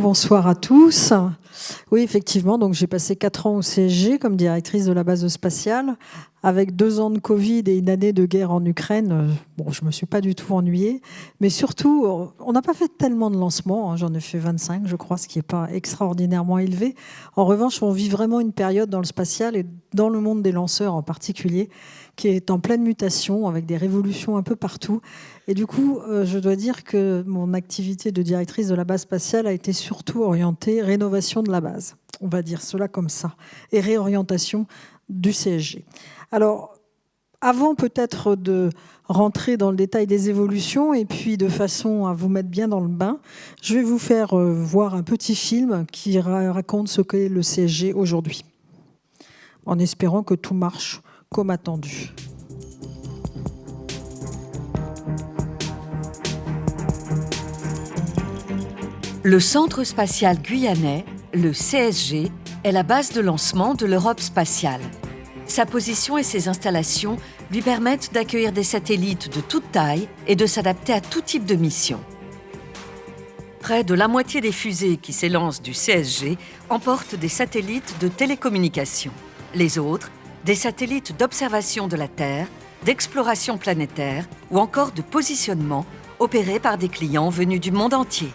bonsoir à tous. Oui, effectivement, donc j'ai passé 4 ans au CSG comme directrice de la base spatiale. Avec 2 ans de Covid et une année de guerre en Ukraine, bon, je ne me suis pas du tout ennuyée. Mais surtout, on n'a pas fait tellement de lancements. Hein, j'en ai fait 25, je crois, ce qui n'est pas extraordinairement élevé. En revanche, on vit vraiment une période dans le spatial et dans le monde des lanceurs en particulier, qui est en pleine mutation, avec des révolutions un peu partout. Et du coup, je dois dire que mon activité de directrice de la base spatiale a été surtout orientée rénovation de la base. On va dire cela comme ça. Et réorientation du CSG. Alors, avant peut-être de rentrer dans le détail des évolutions et puis de façon à vous mettre bien dans le bain, je vais vous faire voir un petit film qui raconte ce qu'est le CSG aujourd'hui, en espérant que tout marche comme attendu. Le Centre spatial guyanais, le CSG, est la base de lancement de l'Europe spatiale. Sa position et ses installations lui permettent d'accueillir des satellites de toute taille et de s'adapter à tout type de mission. Près de la moitié des fusées qui s'élancent du CSG emportent des satellites de télécommunication. Les autres, des satellites d'observation de la Terre, d'exploration planétaire ou encore de positionnement opérés par des clients venus du monde entier.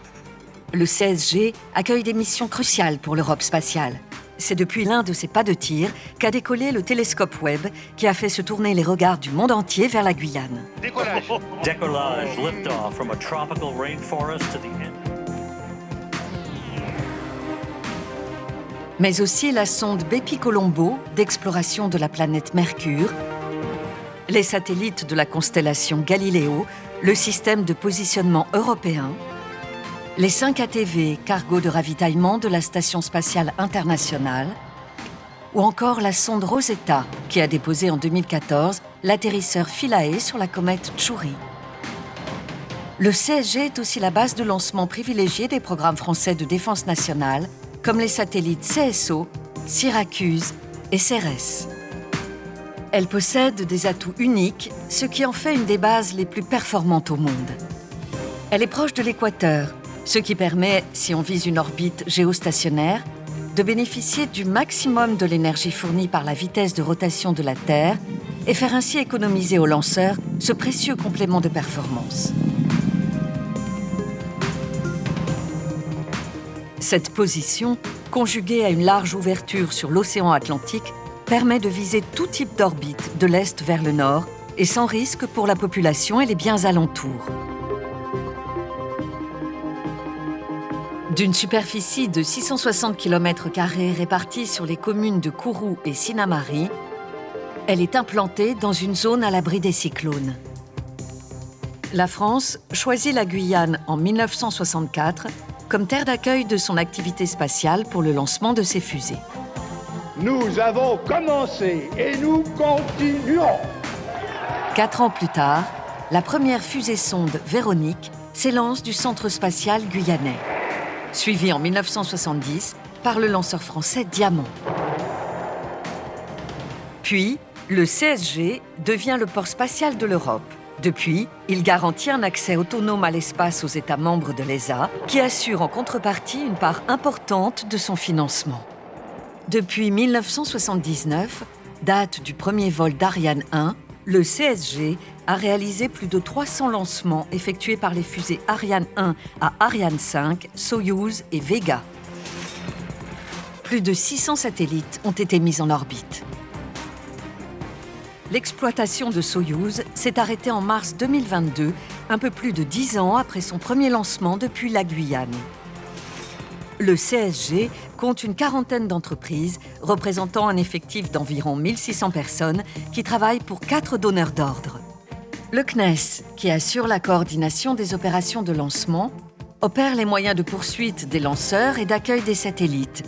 Le CSG accueille des missions cruciales pour l'Europe spatiale. C'est depuis l'un de ses pas de tir qu'a décollé le télescope Webb qui a fait se tourner les regards du monde entier vers la Guyane. Décollage. Décollage, lift-off from a tropical rainforest to the end. Mais aussi la sonde Bepi-Colombo d'exploration de la planète Mercure, les satellites de la constellation Galileo, le système de positionnement européen, les 5 ATV, cargo de ravitaillement de la Station spatiale internationale, ou encore la sonde Rosetta, qui a déposé en 2014 l'atterrisseur Philae sur la comète Chury. Le CSG est aussi la base de lancement privilégiée des programmes français de défense nationale, comme les satellites CSO, Syracuse et CERES. Elle possède des atouts uniques, ce qui en fait une des bases les plus performantes au monde. Elle est proche de l'équateur, ce qui permet, si on vise une orbite géostationnaire, de bénéficier du maximum de l'énergie fournie par la vitesse de rotation de la Terre et faire ainsi économiser aux lanceurs ce précieux complément de performance. Cette position, conjuguée à une large ouverture sur l'océan Atlantique, permet de viser tout type d'orbite de l'est vers le nord et sans risque pour la population et les biens alentours. D'une superficie de 660 km² répartie sur les communes de Kourou et Sinnamary, elle est implantée dans une zone à l'abri des cyclones. La France choisit la Guyane en 1964 comme terre d'accueil de son activité spatiale pour le lancement de ses fusées. Nous avons commencé et nous continuons. 4 ans plus tard, la première fusée-sonde Véronique s'élance du centre spatial guyanais, suivie en 1970 par le lanceur français Diamant. Puis, le CSG devient le port spatial de l'Europe. Depuis, il garantit un accès autonome à l'espace aux États membres de l'ESA, qui assurent en contrepartie une part importante de son financement. Depuis 1979, date du premier vol d'Ariane 1, le CSG a réalisé plus de 300 lancements effectués par les fusées Ariane 1 à Ariane 5, Soyouz et Vega. Plus de 600 satellites ont été mis en orbite. L'exploitation de Soyouz s'est arrêtée en mars 2022, un peu plus de 10 ans après son premier lancement depuis la Guyane. Le CSG compte une quarantaine d'entreprises représentant un effectif d'environ 1600 personnes qui travaillent pour 4 donneurs d'ordre. Le CNES, qui assure la coordination des opérations de lancement, opère les moyens de poursuite des lanceurs et d'accueil des satellites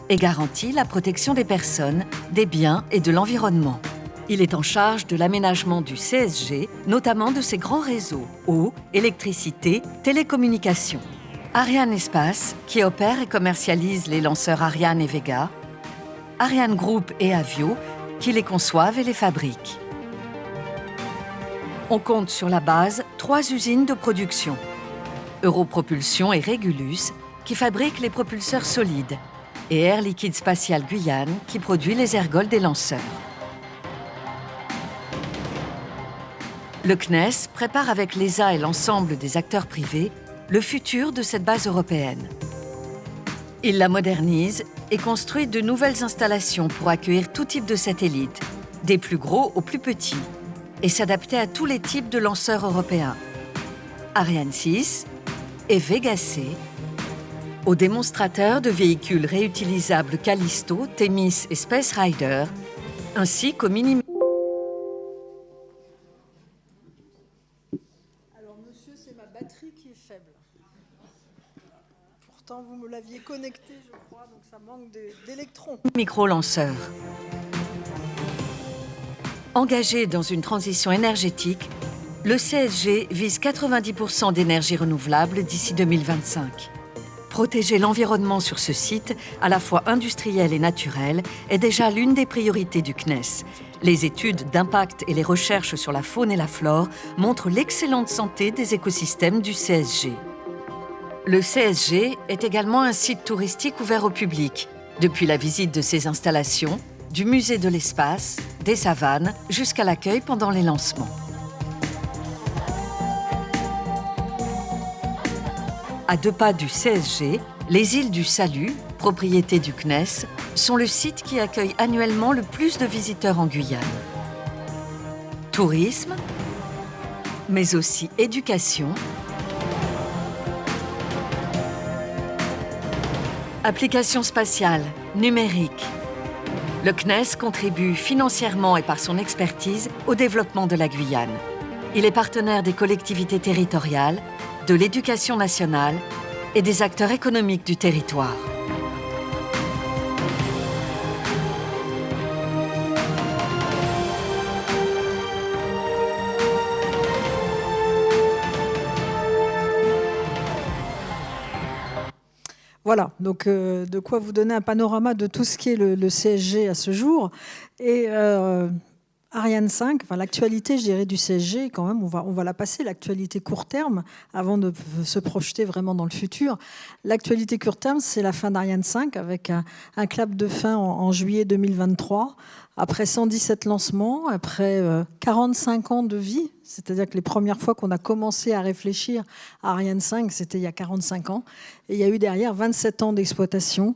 et garantit la protection des personnes, des biens et de l'environnement. Il est en charge de l'aménagement du CSG, notamment de ses grands réseaux, eau, électricité, télécommunications. Ariane Espace, qui opère et commercialise les lanceurs Ariane et Vega. Ariane Group et Avio, qui les conçoivent et les fabriquent. On compte sur la base 3 usines de production. Europropulsion et Régulus, qui fabrique les propulseurs solides, et Air Liquide Spatial Guyane, qui produit les ergols des lanceurs. Le CNES prépare avec l'ESA et l'ensemble des acteurs privés le futur de cette base européenne. Il la modernise et construit de nouvelles installations pour accueillir tout type de satellites, des plus gros aux plus petits, et s'adapter à tous les types de lanceurs européens. Ariane 6 et Vega C, aux démonstrateurs de véhicules réutilisables Callisto, Themis et Space Rider, ainsi qu'aux mini... Alors monsieur, c'est ma batterie qui est faible. Pourtant, vous me l'aviez connectée, je crois, donc ça manque d'électrons. Micro-lanceurs. Engagé dans une transition énergétique, le CSG vise 90% d'énergie renouvelable d'ici 2025. Protéger l'environnement sur ce site, à la fois industriel et naturel, est déjà l'une des priorités du CNES. Les études d'impact et les recherches sur la faune et la flore montrent l'excellente santé des écosystèmes du CSG. Le CSG est également un site touristique ouvert au public, depuis la visite de ses installations, du musée de l'espace, des savanes, jusqu'à l'accueil pendant les lancements. À 2 pas du CSG, les îles du Salut, propriété du CNES, sont le site qui accueille annuellement le plus de visiteurs en Guyane. Tourisme, mais aussi éducation, applications spatiales, numériques. Le CNES contribue financièrement et par son expertise au développement de la Guyane. Il est partenaire des collectivités territoriales, de l'éducation nationale et des acteurs économiques du territoire. Voilà, donc de quoi vous donner un panorama de tout ce qui est le CSG à ce jour. Et Ariane 5, enfin, l'actualité, je dirais, du CSG, quand même, on va la passer, l'actualité court terme, avant de se projeter vraiment dans le futur. L'actualité court terme, c'est la fin d'Ariane 5, avec un clap de fin en juillet 2023, après 117 lancements, après 45 ans de vie, c'est-à-dire que les premières fois qu'on a commencé à réfléchir à Ariane 5, c'était il y a 45 ans, et il y a eu derrière 27 ans d'exploitation.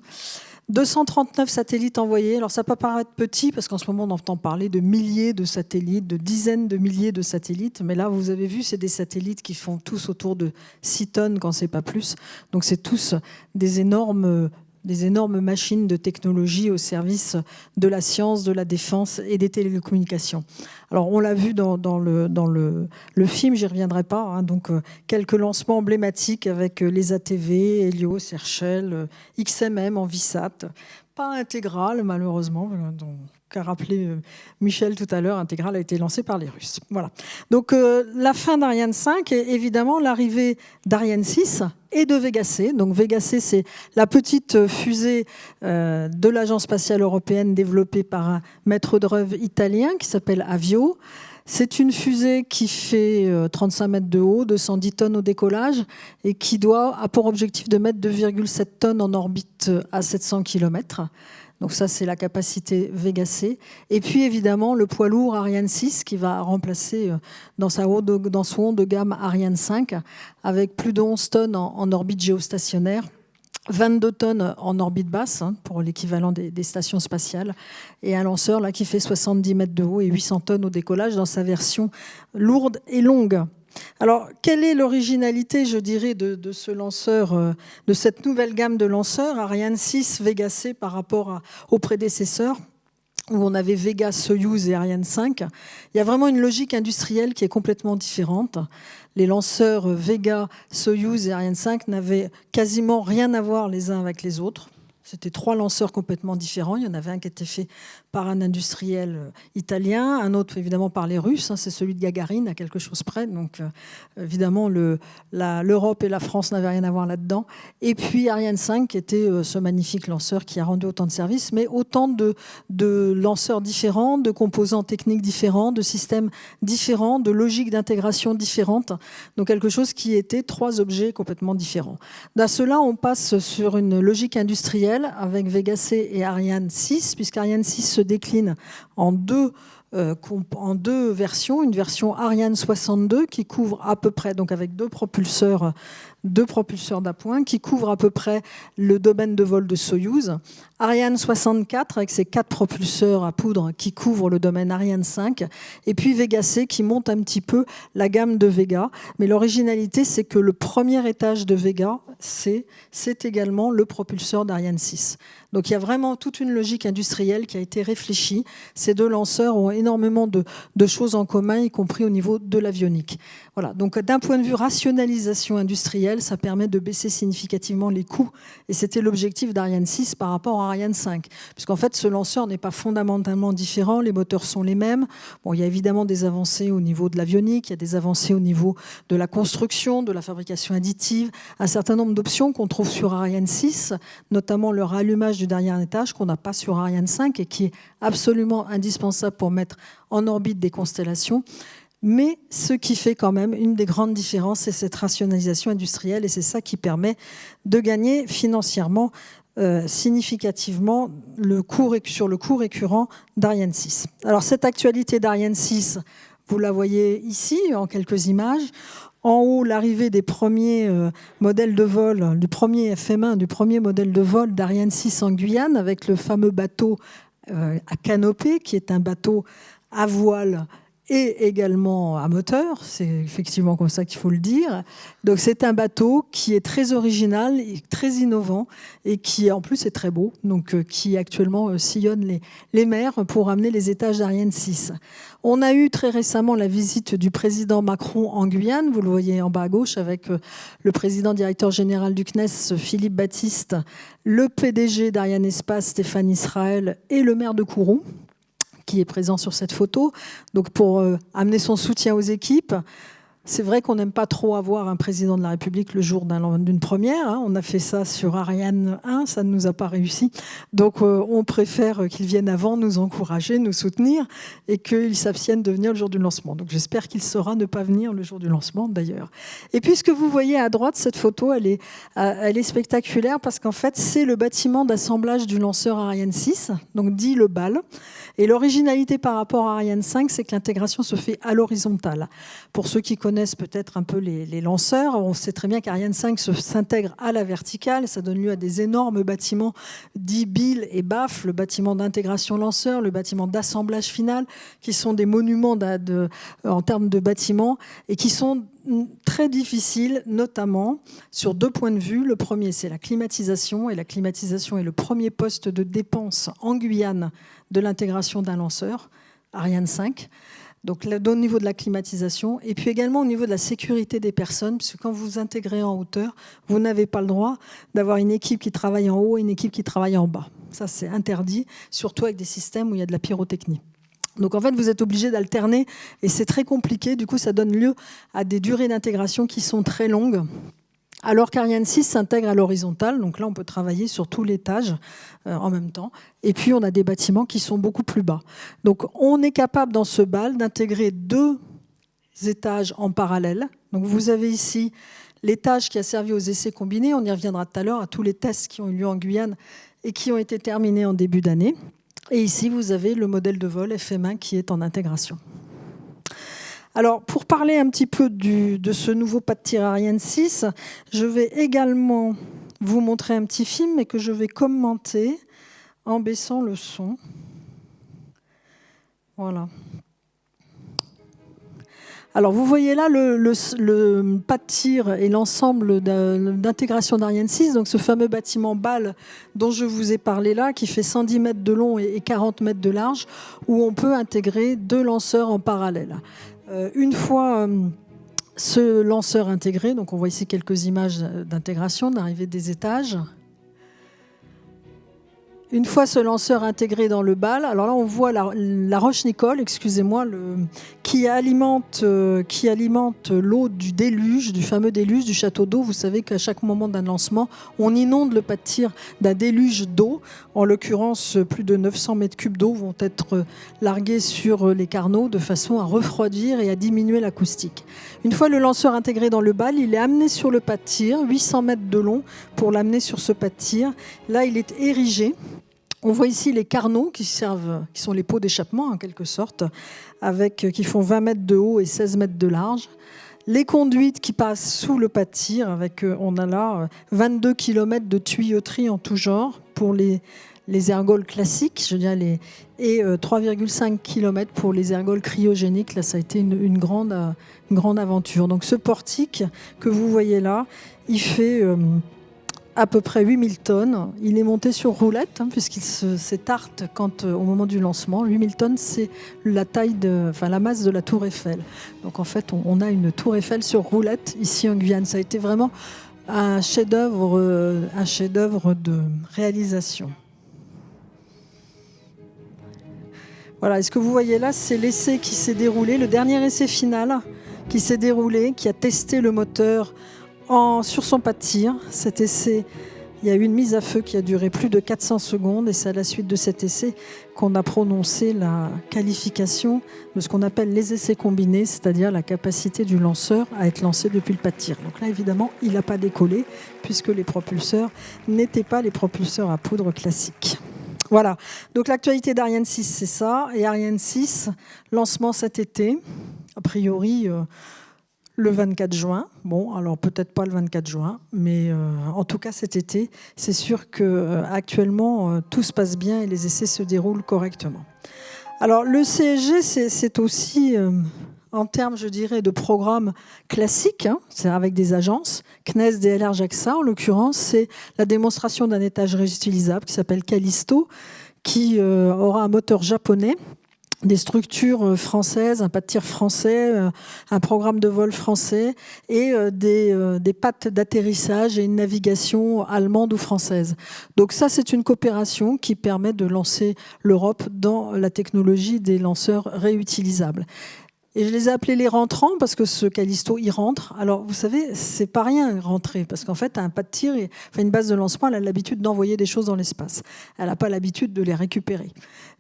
239 satellites envoyés. Alors ça peut paraître petit parce qu'en ce moment on entend parler de milliers de satellites, de dizaines de milliers de satellites. Mais là, vous avez vu, c'est des satellites qui font tous autour de 6 tonnes quand c'est pas plus. Donc c'est tous des énormes machines de technologie au service de la science, de la défense et des télécommunications. Alors on l'a vu dans le film, j'y reviendrai pas, hein, donc quelques lancements emblématiques avec les ATV, Helios, Herschel, XMM en VSAT, pas intégral malheureusement, qu'a rappelé Michel tout à l'heure, intégral a été lancé par les Russes. Voilà. Donc la fin d'Ariane 5 et évidemment l'arrivée d'Ariane 6 et de Vega C. Donc Vega C, c'est la petite fusée de l'Agence spatiale européenne développée par un maître d'œuvre italien qui s'appelle Avio. C'est une fusée qui fait 35 mètres de haut, 210 tonnes au décollage et qui a pour objectif de mettre 2,7 tonnes en orbite à 700 km. Donc ça, c'est la capacité Vega C. Et puis évidemment, le poids lourd Ariane 6 qui va remplacer dans son haut de gamme Ariane 5 avec plus de 11 tonnes en orbite géostationnaire. 22 tonnes en orbite basse, hein, pour l'équivalent des stations spatiales, et un lanceur là, qui fait 70 mètres de haut et 800 tonnes au décollage dans sa version lourde et longue. Alors, quelle est l'originalité, je dirais, de ce lanceur, de cette nouvelle gamme de lanceurs, Ariane 6, Vega C, par rapport aux prédécesseurs, où on avait Vega, Soyouz et Ariane 5. Il y a vraiment une logique industrielle qui est complètement différente. Les lanceurs Vega, Soyouz et Ariane 5 n'avaient quasiment rien à voir les uns avec les autres. C'était 3 lanceurs complètement différents. Il y en avait un qui était fait par un industriel italien, un autre évidemment par les Russes. C'est celui de Gagarine, à quelque chose près. Donc évidemment, l'Europe et la France n'avaient rien à voir là-dedans. Et puis Ariane 5, qui était ce magnifique lanceur qui a rendu autant de services, mais autant de lanceurs différents, de composants techniques différents, de systèmes différents, de logiques d'intégration différentes. Donc quelque chose qui était 3 objets complètement différents. Dans cela, on passe sur une logique industrielle avec Vega C et Ariane 6, puisqu'Ariane 6 se décline en deux versions. Une version Ariane 62 qui couvre à peu près, donc avec deux propulseurs d'appoint, qui couvre à peu près le domaine de vol de Soyouz. Ariane 64 avec ses 4 propulseurs à poudre qui couvrent le domaine Ariane 5. Et puis Vega C qui monte un petit peu la gamme de Vega. Mais l'originalité, c'est que le premier étage de Vega, c'est également le propulseur d'Ariane 6. Donc il y a vraiment toute une logique industrielle qui a été réfléchie. Ces 2 lanceurs ont énormément de choses en commun, y compris au niveau de l'avionique. Voilà. Donc d'un point de vue rationalisation industrielle, ça permet de baisser significativement les coûts. Et c'était l'objectif d'Ariane 6 par rapport à Ariane 5. Puisqu'en fait, ce lanceur n'est pas fondamentalement différent. Les moteurs sont les mêmes. Bon, il y a évidemment des avancées au niveau de l'avionique, il y a des avancées au niveau de la construction, de la fabrication additive, un certain nombre d'options qu'on trouve sur Ariane 6, notamment le rallumage du dernier étage qu'on n'a pas sur Ariane 5 et qui est absolument indispensable pour mettre en orbite des constellations. Mais ce qui fait quand même une des grandes différences, c'est cette rationalisation industrielle et c'est ça qui permet de gagner financièrement significativement sur le coût récurrent d'Ariane 6. Alors cette actualité d'Ariane 6, vous la voyez ici en quelques images. En haut, l'arrivée des premiers modèles de vol, du premier FM1, du premier modèle de vol d'Ariane 6 en Guyane, avec le fameux bateau à canopée, qui est un bateau à voile et également à moteur. C'est effectivement comme ça qu'il faut le dire. Donc c'est un bateau qui est très original, très innovant et qui en plus est très beau, donc qui actuellement sillonne les mers pour amener les étages d'Ariane 6. On a eu très récemment la visite du président Macron en Guyane, vous le voyez en bas à gauche, avec le président directeur général du CNES, Philippe Baptiste, le PDG d'Ariane Espace, Stéphane Israël, et le maire de Kourou, qui est présent sur cette photo, donc pour amener son soutien aux équipes. C'est vrai qu'on n'aime pas trop avoir un président de la République le jour d'une première. On a fait ça sur Ariane 1, ça ne nous a pas réussi. Donc on préfère qu'il vienne avant nous encourager, nous soutenir et qu'il s'abstienne de venir le jour du lancement. Donc j'espère qu'il saura ne pas venir le jour du lancement d'ailleurs. Et puis ce que vous voyez à droite, cette photo, elle est spectaculaire parce qu'en fait c'est le bâtiment d'assemblage du lanceur Ariane 6, donc dit le BAL. Et l'originalité par rapport à Ariane 5, c'est que l'intégration se fait à l'horizontale. Pour ceux qui connaissent peut-être un peu les lanceurs, on sait très bien qu'Ariane 5 s'intègre à la verticale. Ça donne lieu à des énormes bâtiments dits BIL et BAF, le bâtiment d'intégration lanceur, le bâtiment d'assemblage final, qui sont des monuments en termes de bâtiments et qui sont très difficiles, notamment sur 2 points de vue. Le premier, c'est la climatisation, et la climatisation est le premier poste de dépense en Guyane de l'intégration d'un lanceur, Ariane 5. Donc au niveau de la climatisation, et puis également au niveau de la sécurité des personnes, puisque quand vous intégrez en hauteur, vous n'avez pas le droit d'avoir une équipe qui travaille en haut et une équipe qui travaille en bas. Ça, c'est interdit, surtout avec des systèmes où il y a de la pyrotechnie. Donc en fait, vous êtes obligé d'alterner et c'est très compliqué. Du coup, ça donne lieu à des durées d'intégration qui sont très longues. Alors qu'Ariane 6 s'intègre à l'horizontale, donc là on peut travailler sur tout l'étage en même temps. Et puis on a des bâtiments qui sont beaucoup plus bas. Donc on est capable dans ce BAL d'intégrer 2 étages en parallèle. Donc vous avez ici l'étage qui a servi aux essais combinés. On y reviendra tout à l'heure à tous les tests qui ont eu lieu en Guyane et qui ont été terminés en début d'année. Et ici vous avez le modèle de vol FM1 qui est en intégration. Alors, pour parler un petit peu de ce nouveau pas de tir Ariane 6, je vais également vous montrer un petit film, mais que je vais commenter en baissant le son. Voilà. Alors, vous voyez là le pas de tir et l'ensemble d'intégration d'Ariane 6, donc ce fameux bâtiment BAL dont je vous ai parlé là, qui fait 110 mètres de long et 40 mètres de large, où on peut intégrer 2 lanceurs en parallèle. Une fois ce lanceur intégré, donc on voit ici quelques images d'intégration, d'arrivée des étages. Une fois ce lanceur intégré dans le bal, alors là on voit la roche Nicole, excusez-moi, qui alimente l'eau du déluge, du fameux déluge du château d'eau. Vous savez qu'à chaque moment d'un lancement, on inonde le pas de tir d'un déluge d'eau. En l'occurrence, plus de 900 mètres cubes d'eau vont être largués sur les carnaux de façon à refroidir et à diminuer l'acoustique. Une fois le lanceur intégré dans le bal, il est amené sur le pas de tir, 800 mètres de long pour l'amener sur ce pas de tir. Là, il est érigé. On voit ici les carnaux qui sont les pots d'échappement en quelque sorte, qui font 20 mètres de haut et 16 mètres de large. Les conduites qui passent sous le pas de tir, on a là 22 km de tuyauterie en tout genre pour les ergols classiques, je dirais, et 3,5 km pour les ergols cryogéniques. Là, ça a été une grande aventure. Donc ce portique que vous voyez là, il fait à peu près 8000 tonnes. Il est monté sur roulette, puisqu'il s'étarte au moment du lancement. 8000 tonnes, c'est la masse de la tour Eiffel. Donc en fait, on a une tour Eiffel sur roulette ici en Guyane. Ça a été vraiment un chef-d'œuvre de réalisation. Voilà, et ce que vous voyez là, c'est l'essai qui s'est déroulé, le dernier essai final qui s'est déroulé, qui a testé le moteur sur son pas de tir. Cet essai, il y a eu une mise à feu qui a duré plus de 400 secondes et c'est à la suite de cet essai qu'on a prononcé la qualification de ce qu'on appelle les essais combinés, c'est-à-dire la capacité du lanceur à être lancé depuis le pas de tir. Donc là, évidemment, il n'a pas décollé puisque les propulseurs n'étaient pas les propulseurs à poudre classiques. Voilà, donc l'actualité d'Ariane 6, c'est ça. Et Ariane 6, lancement cet été, a priori le 24 juin. Bon, alors peut-être pas le 24 juin, mais en tout cas cet été, c'est sûr qu'actuellement, tout se passe bien et les essais se déroulent correctement. Alors le CSG, c'est aussi, en termes, je dirais, de programme classique, c'est avec des agences, CNES, DLR, JAXA, en l'occurrence, c'est la démonstration d'un étage réutilisable qui s'appelle Callisto, qui aura un moteur japonais, des structures françaises, un pas de tir français, un programme de vol français et des pattes d'atterrissage et une navigation allemande ou française. Donc ça, c'est une coopération qui permet de lancer l'Europe dans la technologie des lanceurs réutilisables. Et je les ai appelés les rentrants parce que ce Callisto, il rentre. Alors, vous savez, c'est pas rien rentrer parce qu'en fait, un pas de tir, une base de lancement, elle a l'habitude d'envoyer des choses dans l'espace. Elle n'a pas l'habitude de les récupérer.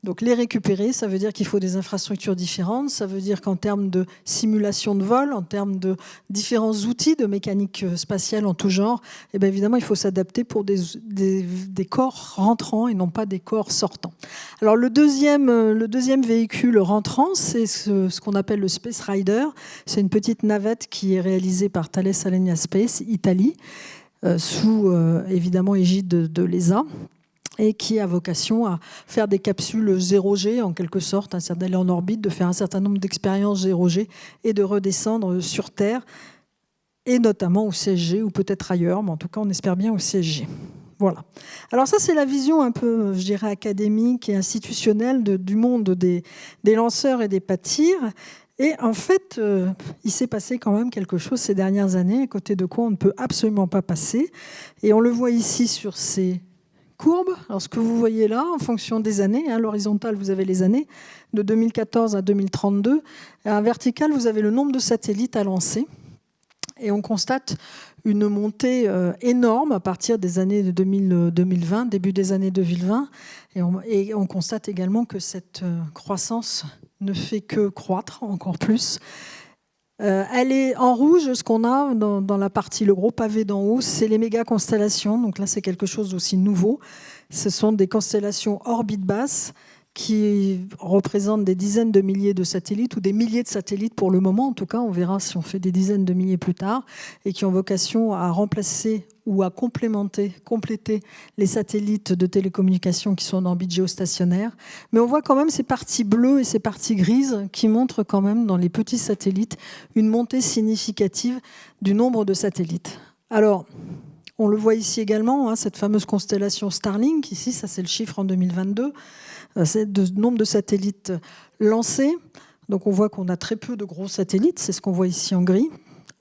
Donc, les récupérer, ça veut dire qu'il faut des infrastructures différentes. Ça veut dire qu'en termes de simulation de vol, en termes de différents outils de mécanique spatiale en tout genre, eh bien, évidemment, il faut s'adapter pour des corps rentrants et non pas des corps sortants. Alors, le deuxième véhicule rentrant, c'est ce qu'on appelle le Space Rider. C'est une petite navette qui est réalisée par Thales Alenia Space, Italie, sous évidemment égide de l'ESA, et qui a vocation à faire des capsules 0G en quelque sorte, d'aller en orbite, de faire un certain nombre d'expériences 0G et de redescendre sur Terre, et notamment au CSG ou peut-être ailleurs, mais en tout cas on espère bien au CSG. Voilà. Alors ça, c'est la vision un peu, je dirais, académique et institutionnelle du monde des lanceurs et des pas de tir. Et en fait, il s'est passé quand même quelque chose ces dernières années, à côté de quoi on ne peut absolument pas passer. Et on le voit ici sur ces courbes. Alors ce que vous voyez là, en fonction des années, l'horizontale, vous avez les années, de 2014 à 2032. Et en vertical, vous avez le nombre de satellites à lancer. Et on constate une montée énorme à partir des années de 2020, début des années 2020. Et on constate également que cette croissance ne fait que croître encore plus. Elle est en rouge, ce qu'on a dans la partie, le gros pavé d'en haut, c'est les méga-constellations. Donc là, c'est quelque chose d'aussi nouveau. Ce sont des constellations orbite basse qui représentent des dizaines de milliers de satellites ou des milliers de satellites pour le moment. En tout cas, on verra si on fait des dizaines de milliers plus tard, et qui ont vocation à remplacer ou à compléter les satellites de télécommunications qui sont en orbite géostationnaire. Mais on voit quand même ces parties bleues et ces parties grises qui montrent quand même dans les petits satellites une montée significative du nombre de satellites. Alors, on le voit ici également, cette fameuse constellation Starlink, ici, ça c'est le chiffre en 2022, c'est le nombre de satellites lancés. Donc on voit qu'on a très peu de gros satellites, c'est ce qu'on voit ici en gris.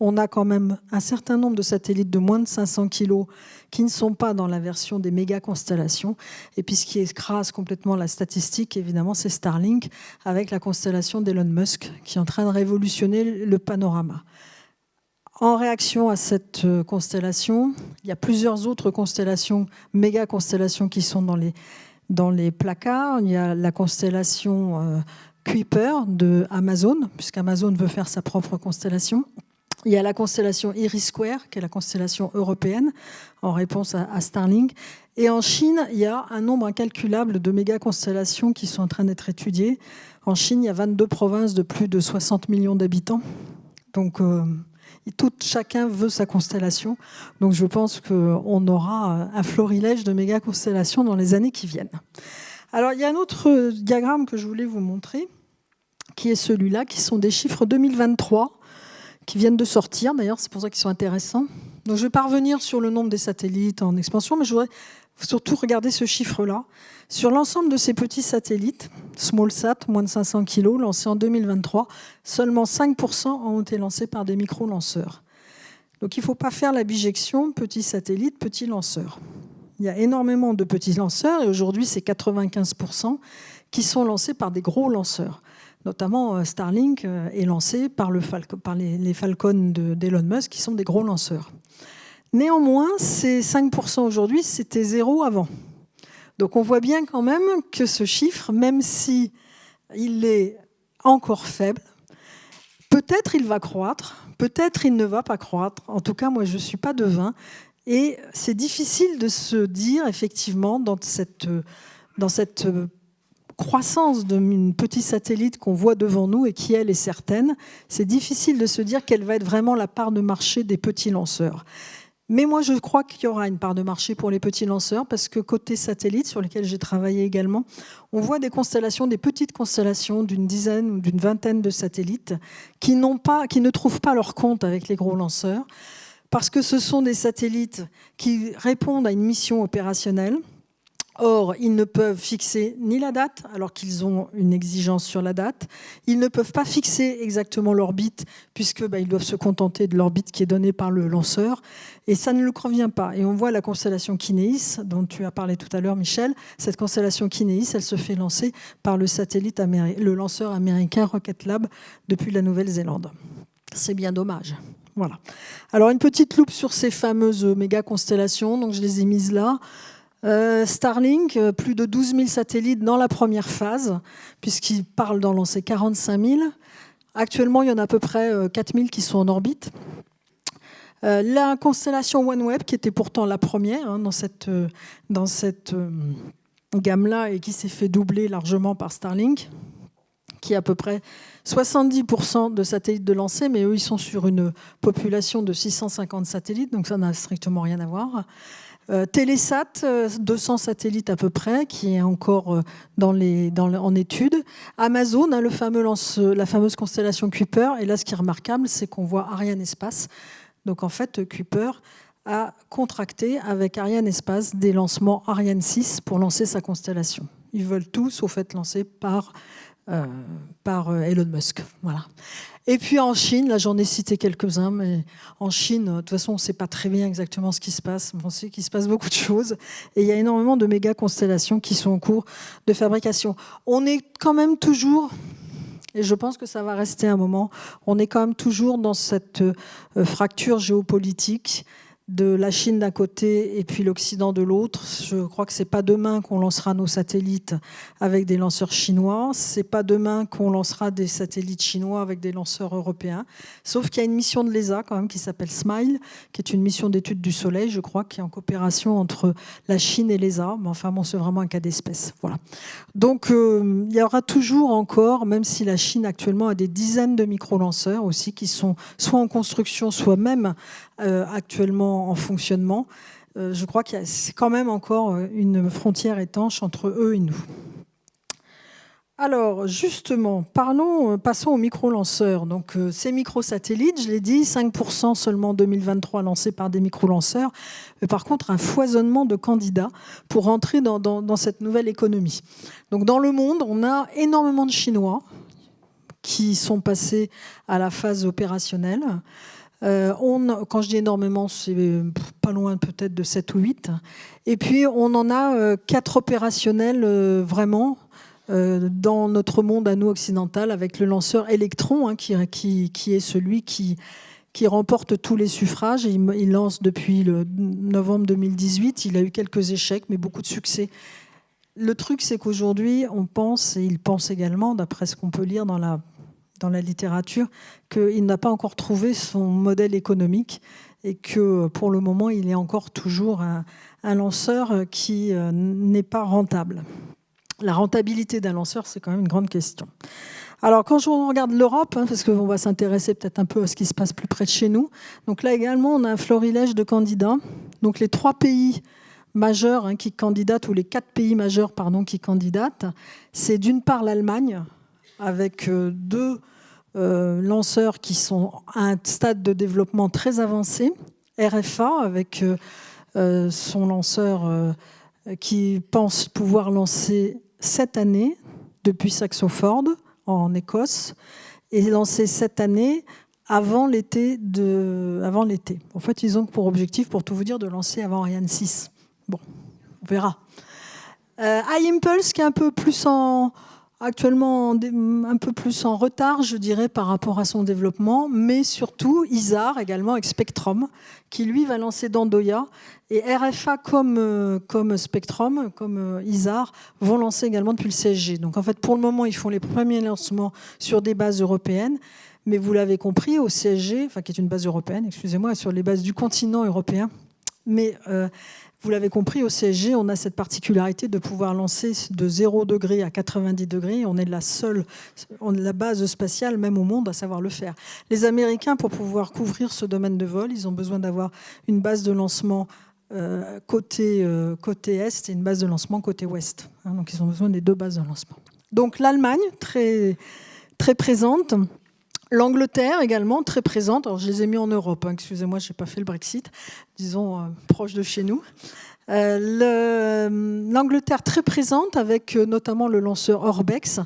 on a quand même un certain nombre de satellites de moins de 500 kg qui ne sont pas dans la version des méga-constellations. Et puis ce qui écrase complètement la statistique, évidemment, c'est Starlink, avec la constellation d'Elon Musk, qui est en train de révolutionner le panorama. En réaction à cette constellation, il y a plusieurs autres constellations, méga-constellations qui sont dans les placards. Il y a la constellation Kuiper de Amazon, puisqu'Amazon veut faire sa propre constellation. Il y a la constellation Iris-Square, qui est la constellation européenne, en réponse à Starlink. Et en Chine, il y a un nombre incalculable de méga-constellations qui sont en train d'être étudiées. En Chine, il y a 22 provinces de plus de 60 millions d'habitants. Donc, chacun veut sa constellation. Donc, je pense qu'on aura un florilège de méga-constellations dans les années qui viennent. Alors, il y a un autre diagramme que je voulais vous montrer, qui est celui-là, qui sont des chiffres 2023, qui viennent de sortir. D'ailleurs, c'est pour ça qu'ils sont intéressants. Donc, je vais pas revenir sur le nombre des satellites en expansion, mais je voudrais surtout regarder ce chiffre-là. Sur l'ensemble de ces petits satellites, SmallSat, moins de 500 kg, lancés en 2023, seulement 5% ont été lancés par des micro-lanceurs. Donc, il ne faut pas faire la bijection petit satellite, petit lanceur. Il y a énormément de petits lanceurs, et aujourd'hui, c'est 95% qui sont lancés par des gros lanceurs. Notamment, Starlink est lancé par les Falcon d'Elon Musk, qui sont des gros lanceurs. Néanmoins, ces 5% aujourd'hui, c'était 0 avant. Donc on voit bien quand même que ce chiffre, même si il est encore faible, peut-être il va croître, peut-être il ne va pas croître. En tout cas, moi, je ne suis pas devin. Et c'est difficile de se dire, effectivement, dans cette croissance de petit satellite qu'on voit devant nous et qui, elle, est certaine, c'est difficile de se dire quelle va être vraiment la part de marché des petits lanceurs. Mais moi, je crois qu'il y aura une part de marché pour les petits lanceurs parce que côté satellite, sur lesquels j'ai travaillé également, on voit des constellations, des petites constellations d'une dizaine ou d'une vingtaine de satellites qui ne trouvent pas leur compte avec les gros lanceurs parce que ce sont des satellites qui répondent à une mission opérationnelle. Or, ils ne peuvent fixer ni la date, alors qu'ils ont une exigence sur la date. Ils ne peuvent pas fixer exactement l'orbite, puisqu'ils doivent se contenter de l'orbite qui est donnée par le lanceur. Et ça ne leur convient pas. Et on voit la constellation Kinéis, dont tu as parlé tout à l'heure, Michel. Cette constellation Kinéis, elle se fait lancer par le lanceur américain Rocket Lab depuis la Nouvelle-Zélande. C'est bien dommage. Voilà. Alors, une petite loupe sur ces fameuses méga-constellations. Donc, je les ai mises là. Starlink, plus de 12 000 satellites dans la première phase, puisqu'il parle d'en lancer 45 000. Actuellement, il y en a à peu près 4 000 qui sont en orbite. La constellation OneWeb, qui était pourtant la première dans cette gamme-là et qui s'est fait doubler largement par Starlink, qui a à peu près 70% de satellites de lancer, mais eux, ils sont sur une population de 650 satellites, donc ça n'a strictement rien à voir. Telesat, 200 satellites à peu près, qui est encore en étude. Amazon, la fameuse constellation Kuiper. Et là, ce qui est remarquable, c'est qu'on voit Arianespace. Donc en fait, Kuiper a contracté avec Arianespace des lancements Ariane 6 pour lancer sa constellation. Ils veulent tout sauf être lancés par Elon Musk. Voilà. Et puis en Chine, là j'en ai cité quelques-uns, mais en Chine, de toute façon, on ne sait pas très bien exactement ce qui se passe. On sait qu'il se passe beaucoup de choses. Et il y a énormément de méga-constellations qui sont en cours de fabrication. On est quand même toujours, et je pense que ça va rester un moment, on est quand même toujours dans cette fracture géopolitique de la Chine d'un côté et puis l'Occident de l'autre. Je crois que ce n'est pas demain qu'on lancera nos satellites avec des lanceurs chinois. Ce n'est pas demain qu'on lancera des satellites chinois avec des lanceurs européens. Sauf qu'il y a une mission de l'ESA quand même qui s'appelle SMILE, qui est une mission d'étude du Soleil, je crois, qui est en coopération entre la Chine et l'ESA. Mais enfin, bon, c'est vraiment un cas d'espèce. Voilà. Donc, il y aura toujours encore, même si la Chine actuellement a des dizaines de micro-lanceurs aussi qui sont soit en construction, soit même actuellement en fonctionnement, je crois que c'est quand même encore une frontière étanche entre eux et nous. Alors, justement, passons aux micro-lanceurs. Donc, ces microsatellites, je l'ai dit, 5% seulement en 2023 lancés par des micro-lanceurs. Mais par contre, un foisonnement de candidats pour rentrer dans cette nouvelle économie. Donc, dans le monde, on a énormément de Chinois qui sont passés à la phase opérationnelle. Quand je dis énormément, c'est pas loin peut-être de 7 ou 8. Et puis, on en a 4 opérationnels vraiment dans notre monde à nous occidental, avec le lanceur Electron, hein, qui est celui qui remporte tous les suffrages. Il lance depuis le novembre 2018. Il a eu quelques échecs, mais beaucoup de succès. Le truc, c'est qu'aujourd'hui, on pense, et il pense également, d'après ce qu'on peut lire dans la littérature, qu'il n'a pas encore trouvé son modèle économique et que pour le moment, il est encore toujours un lanceur qui n'est pas rentable. La rentabilité d'un lanceur, c'est quand même une grande question. Alors, quand on regarde l'Europe, hein, parce qu'on va s'intéresser peut-être un peu à ce qui se passe plus près de chez nous, donc là également, on a un florilège de candidats. Donc les 3 pays majeurs hein, qui candidatent, ou les 4 pays majeurs pardon, qui candidatent, c'est d'une part l'Allemagne, avec 2 lanceurs qui sont à un stade de développement très avancé, RFA avec son lanceur qui pense pouvoir lancer cette année depuis Saxoford en Écosse et lancer cette année avant l'été. En fait, ils ont pour objectif, pour tout vous dire, de lancer avant Ariane 6. Bon, on verra. iImpulse qui est un peu plus actuellement un peu plus en retard, je dirais, par rapport à son développement, mais surtout ISAR également avec Spectrum, qui lui va lancer Dandoya, et RFA comme Spectrum, comme ISAR, vont lancer également depuis le CSG. Donc en fait, pour le moment, ils font les premiers lancements sur des bases européennes, mais vous l'avez compris, au CSG, enfin qui est une base européenne, excusez-moi, sur les bases du continent européen, mais vous l'avez compris, au CSG, on a cette particularité de pouvoir lancer de 0 degré à 90 degrés. On est la base spatiale, même au monde, à savoir le faire. Les Américains, pour pouvoir couvrir ce domaine de vol, ils ont besoin d'avoir une base de lancement côté Est et une base de lancement côté Ouest. Hein, donc, ils ont besoin des 2 bases de lancement. Donc, l'Allemagne, très, très présente. L'Angleterre également, très présente. Alors, je les ai mis en Europe. Hein. Excusez-moi, je n'ai pas fait le Brexit. Disons, proche de chez nous. L'Angleterre très présente avec notamment le lanceur Orbex,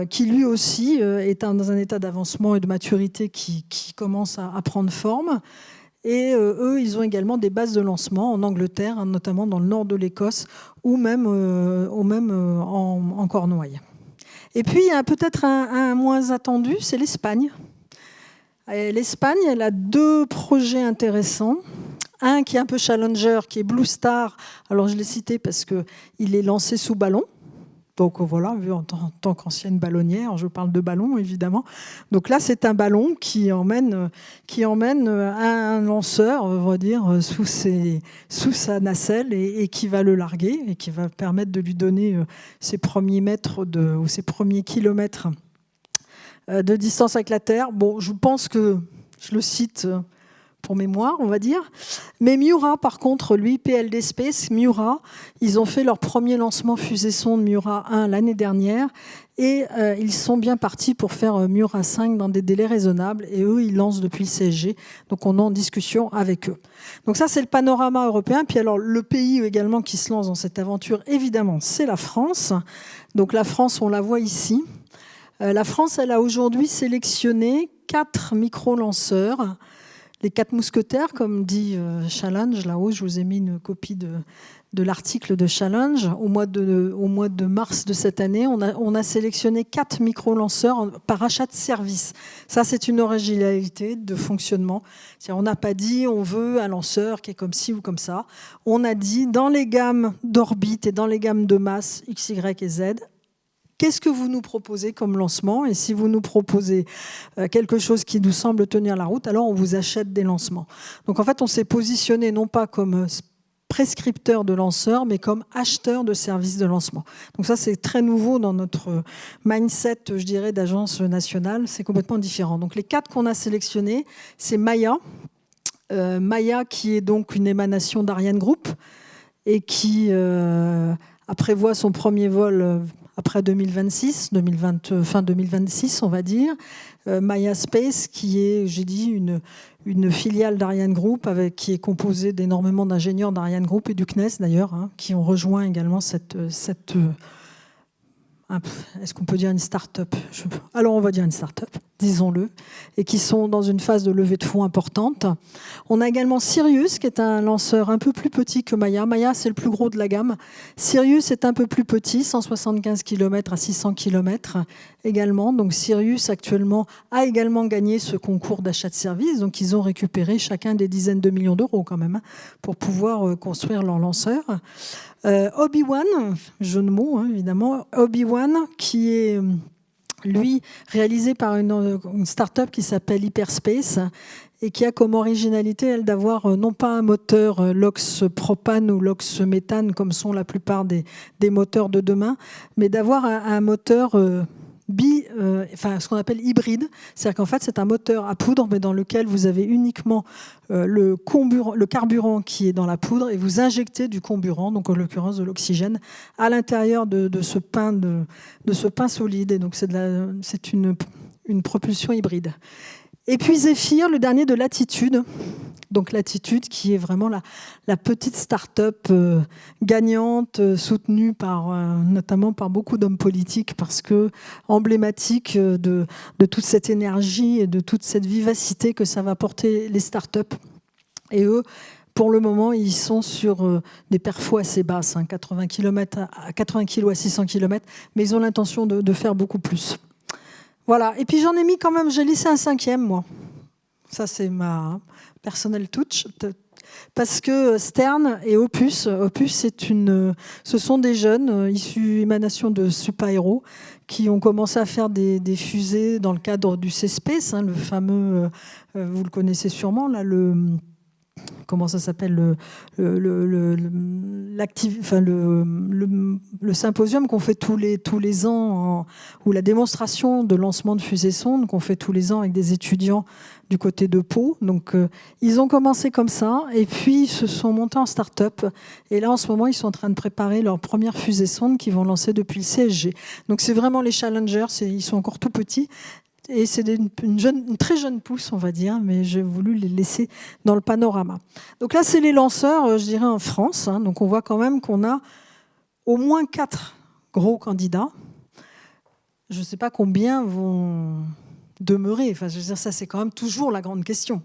qui lui aussi est dans un état d'avancement et de maturité qui commence à prendre forme. Et eux, ils ont également des bases de lancement en Angleterre, hein, notamment dans le nord de l'Écosse ou même en Cornouailles. Et puis, il y a peut-être un moins attendu, c'est l'Espagne. L'Espagne, elle a 2 projets intéressants. Un qui est un peu challenger, qui est Blue Star. Alors, je l'ai cité parce qu'il est lancé sous ballon. Donc, voilà, vu en tant qu'ancienne ballonnière, je parle de ballon, évidemment. Donc là, c'est un ballon qui emmène un lanceur, on va dire, sous sa nacelle et qui va le larguer et qui va permettre de lui donner ses premiers mètres ou ses premiers kilomètres de distance avec la Terre. Bon, je pense que je le cite pour mémoire, on va dire. Mais Miura, par contre, lui, PLD Space, Miura, ils ont fait leur premier lancement fusée-sonde Miura 1 l'année dernière et ils sont bien partis pour faire Miura 5 dans des délais raisonnables et eux, ils lancent depuis le CSG. Donc, on est en discussion avec eux. Donc ça, c'est le panorama européen. Puis alors, le pays également qui se lance dans cette aventure, évidemment, c'est la France. Donc la France, on la voit ici. La France, elle a aujourd'hui sélectionné 4 micro-lanceurs. Les 4 mousquetaires, comme dit Challenge, là-haut, je vous ai mis une copie de l'article de Challenge. Au mois de mars de cette année, on a sélectionné 4 micro-lanceurs par achat de service. Ça, c'est une originalité de fonctionnement. C'est-à-dire, on n'a pas dit on veut un lanceur qui est comme ci ou comme ça. On a dit dans les gammes d'orbite et dans les gammes de masse X, Y et Z, qu'est-ce que vous nous proposez comme lancement? Et si vous nous proposez quelque chose qui nous semble tenir la route, alors on vous achète des lancements. Donc en fait, on s'est positionné non pas comme prescripteur de lanceurs, mais comme acheteur de services de lancement. Donc ça, c'est très nouveau dans notre mindset, je dirais, d'agence nationale. C'est complètement différent. Donc les 4 qu'on a sélectionnés, c'est Maya. Maya, qui est donc une émanation d'Ariane Group et qui prévoit son premier vol après 2026, fin 2026, on va dire. Maya Space, qui est, j'ai dit, une filiale d'Ariane Group qui est composée d'énormément d'ingénieurs d'Ariane Group et du CNES d'ailleurs, hein, qui ont rejoint également cette est-ce qu'on peut dire une start-up? Alors on va dire une start-up, disons-le, et qui sont dans une phase de levée de fonds importante. On a également Sirius, qui est un lanceur un peu plus petit que Maya. Maya, c'est le plus gros de la gamme. Sirius est un peu plus petit, 175 km à 600 km également. Donc Sirius, actuellement, a également gagné ce concours d'achat de services. Donc ils ont récupéré chacun des dizaines de millions d'euros quand même, pour pouvoir construire leur lanceur. Obi-Wan, jeu de mots, évidemment. Obi-Wan, qui est... lui, réalisé par une start-up qui s'appelle Hyperspace et qui a comme originalité, elle, d'avoir non pas un moteur LOX propane ou LOX méthane, comme sont la plupart des moteurs de demain, mais d'avoir un moteur ce qu'on appelle hybride. C'est-à-dire qu'en fait, c'est un moteur à poudre, mais dans lequel vous avez uniquement le carburant qui est dans la poudre et vous injectez du comburant, donc en l'occurrence de l'oxygène, à l'intérieur de ce pain solide. Et donc, c'est une propulsion hybride. Et puis Zephyr, le dernier de Latitude. Donc Latitude, qui est vraiment la petite start-up gagnante, soutenue notamment par beaucoup d'hommes politiques, parce que emblématique de toute cette énergie et de toute cette vivacité que ça va porter les start-up. Et eux, pour le moment, ils sont sur des perfos assez basses, 80 km à 80 kg à 600 km, mais ils ont l'intention de faire beaucoup plus. Voilà. Et puis j'en ai mis quand même, j'ai laissé un 5e, moi. Ça, c'est ma personnel touch. Parce que Stern et Opus, ce sont des jeunes issus émanation de Supaéro qui ont commencé à faire des fusées dans le cadre du C-Space, le fameux, vous le connaissez sûrement, là, comment ça s'appelle, le symposium qu'on fait tous les ans, ou la démonstration de lancement de fusées-sondes qu'on fait tous les ans avec des étudiants du côté de Pau. Donc, ils ont commencé comme ça, et puis ils se sont montés en start-up. Et là, en ce moment, ils sont en train de préparer leur première fusée-sonde qu'ils vont lancer depuis le CSG. Donc, c'est vraiment les challengers, ils sont encore tout petits. Et c'est une très jeune pousse, on va dire, mais j'ai voulu les laisser dans le panorama. Donc là, c'est les lanceurs, je dirais, en France. Donc on voit quand même qu'on a au moins 4 gros candidats. Je ne sais pas combien vont demeurer. Enfin, je veux dire, ça, c'est quand même toujours la grande question.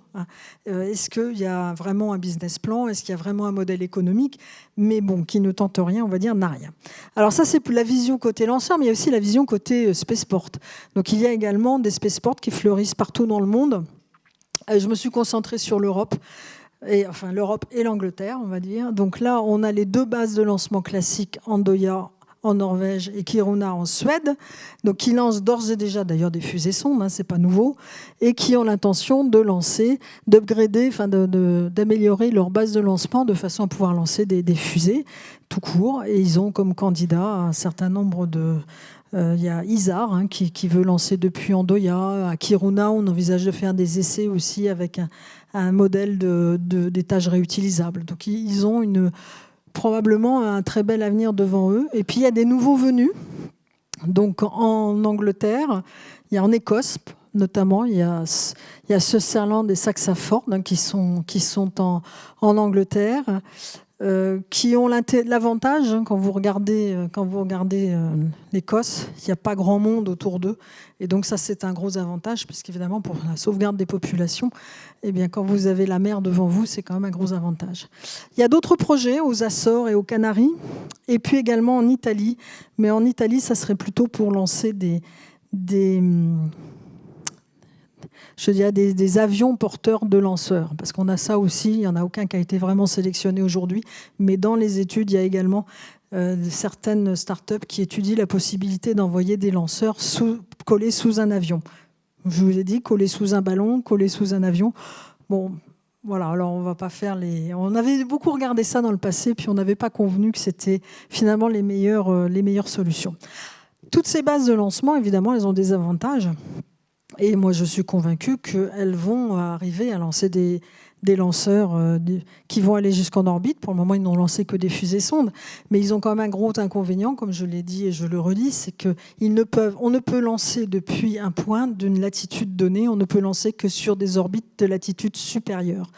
Est-ce qu'il y a vraiment un business plan? Est-ce qu'il y a vraiment un modèle économique? Mais bon, qui ne tente rien, on va dire, n'a rien. Alors ça, c'est la vision côté lanceur, mais il y a aussi la vision côté spaceport. Donc il y a également des spaceports qui fleurissent partout dans le monde. Je me suis concentrée sur l'Europe. L'Europe et l'Angleterre, on va dire. Donc là, on a les 2 bases de lancement classiques, Andoya en Norvège et Kiruna en Suède, donc qui lancent d'ores et déjà d'ailleurs des fusées-sondes, c'est pas nouveau, et qui ont l'intention de lancer, d'upgrader, d'améliorer leur base de lancement de façon à pouvoir lancer des fusées tout court. Et ils ont comme candidat un certain nombre de... Il y a Isar qui veut lancer depuis Andoya. À Kiruna, on envisage de faire des essais aussi avec un modèle d'étage réutilisable. Donc ils ont probablement un très bel avenir devant eux. Et puis il y a des nouveaux venus. Donc en Angleterre, il y a en Écosse notamment, il y a Sutherland et Saxaford qui sont en Angleterre. Qui ont l'avantage, quand vous regardez l'Écosse, il n'y a pas grand monde autour d'eux. Et donc ça, c'est un gros avantage, puisqu'évidemment, pour la sauvegarde des populations, eh bien, quand vous avez la mer devant vous, c'est quand même un gros avantage. Il y a d'autres projets aux Açores et aux Canaries, et puis également en Italie. Mais en Italie, ça serait plutôt pour lancer des avions porteurs de lanceurs, parce qu'on a ça aussi, il n'y en a aucun qui a été vraiment sélectionné aujourd'hui, mais dans les études, il y a également certaines startups qui étudient la possibilité d'envoyer des lanceurs collés sous un avion. Je vous ai dit, collés sous un ballon, collés sous un avion. Bon, voilà, alors on va pas faire On avait beaucoup regardé ça dans le passé, puis on n'avait pas convenu que c'était finalement les meilleures solutions. Toutes ces bases de lancement, évidemment, elles ont des avantages. Et moi, je suis convaincue qu'elles vont arriver à lancer des lanceurs qui vont aller jusqu'en orbite. Pour le moment, ils n'ont lancé que des fusées-sondes. Mais ils ont quand même un gros inconvénient, comme je l'ai dit et je le redis, c'est qu'on ne peut lancer depuis un point d'une latitude donnée, on ne peut lancer que sur des orbites de latitude supérieure.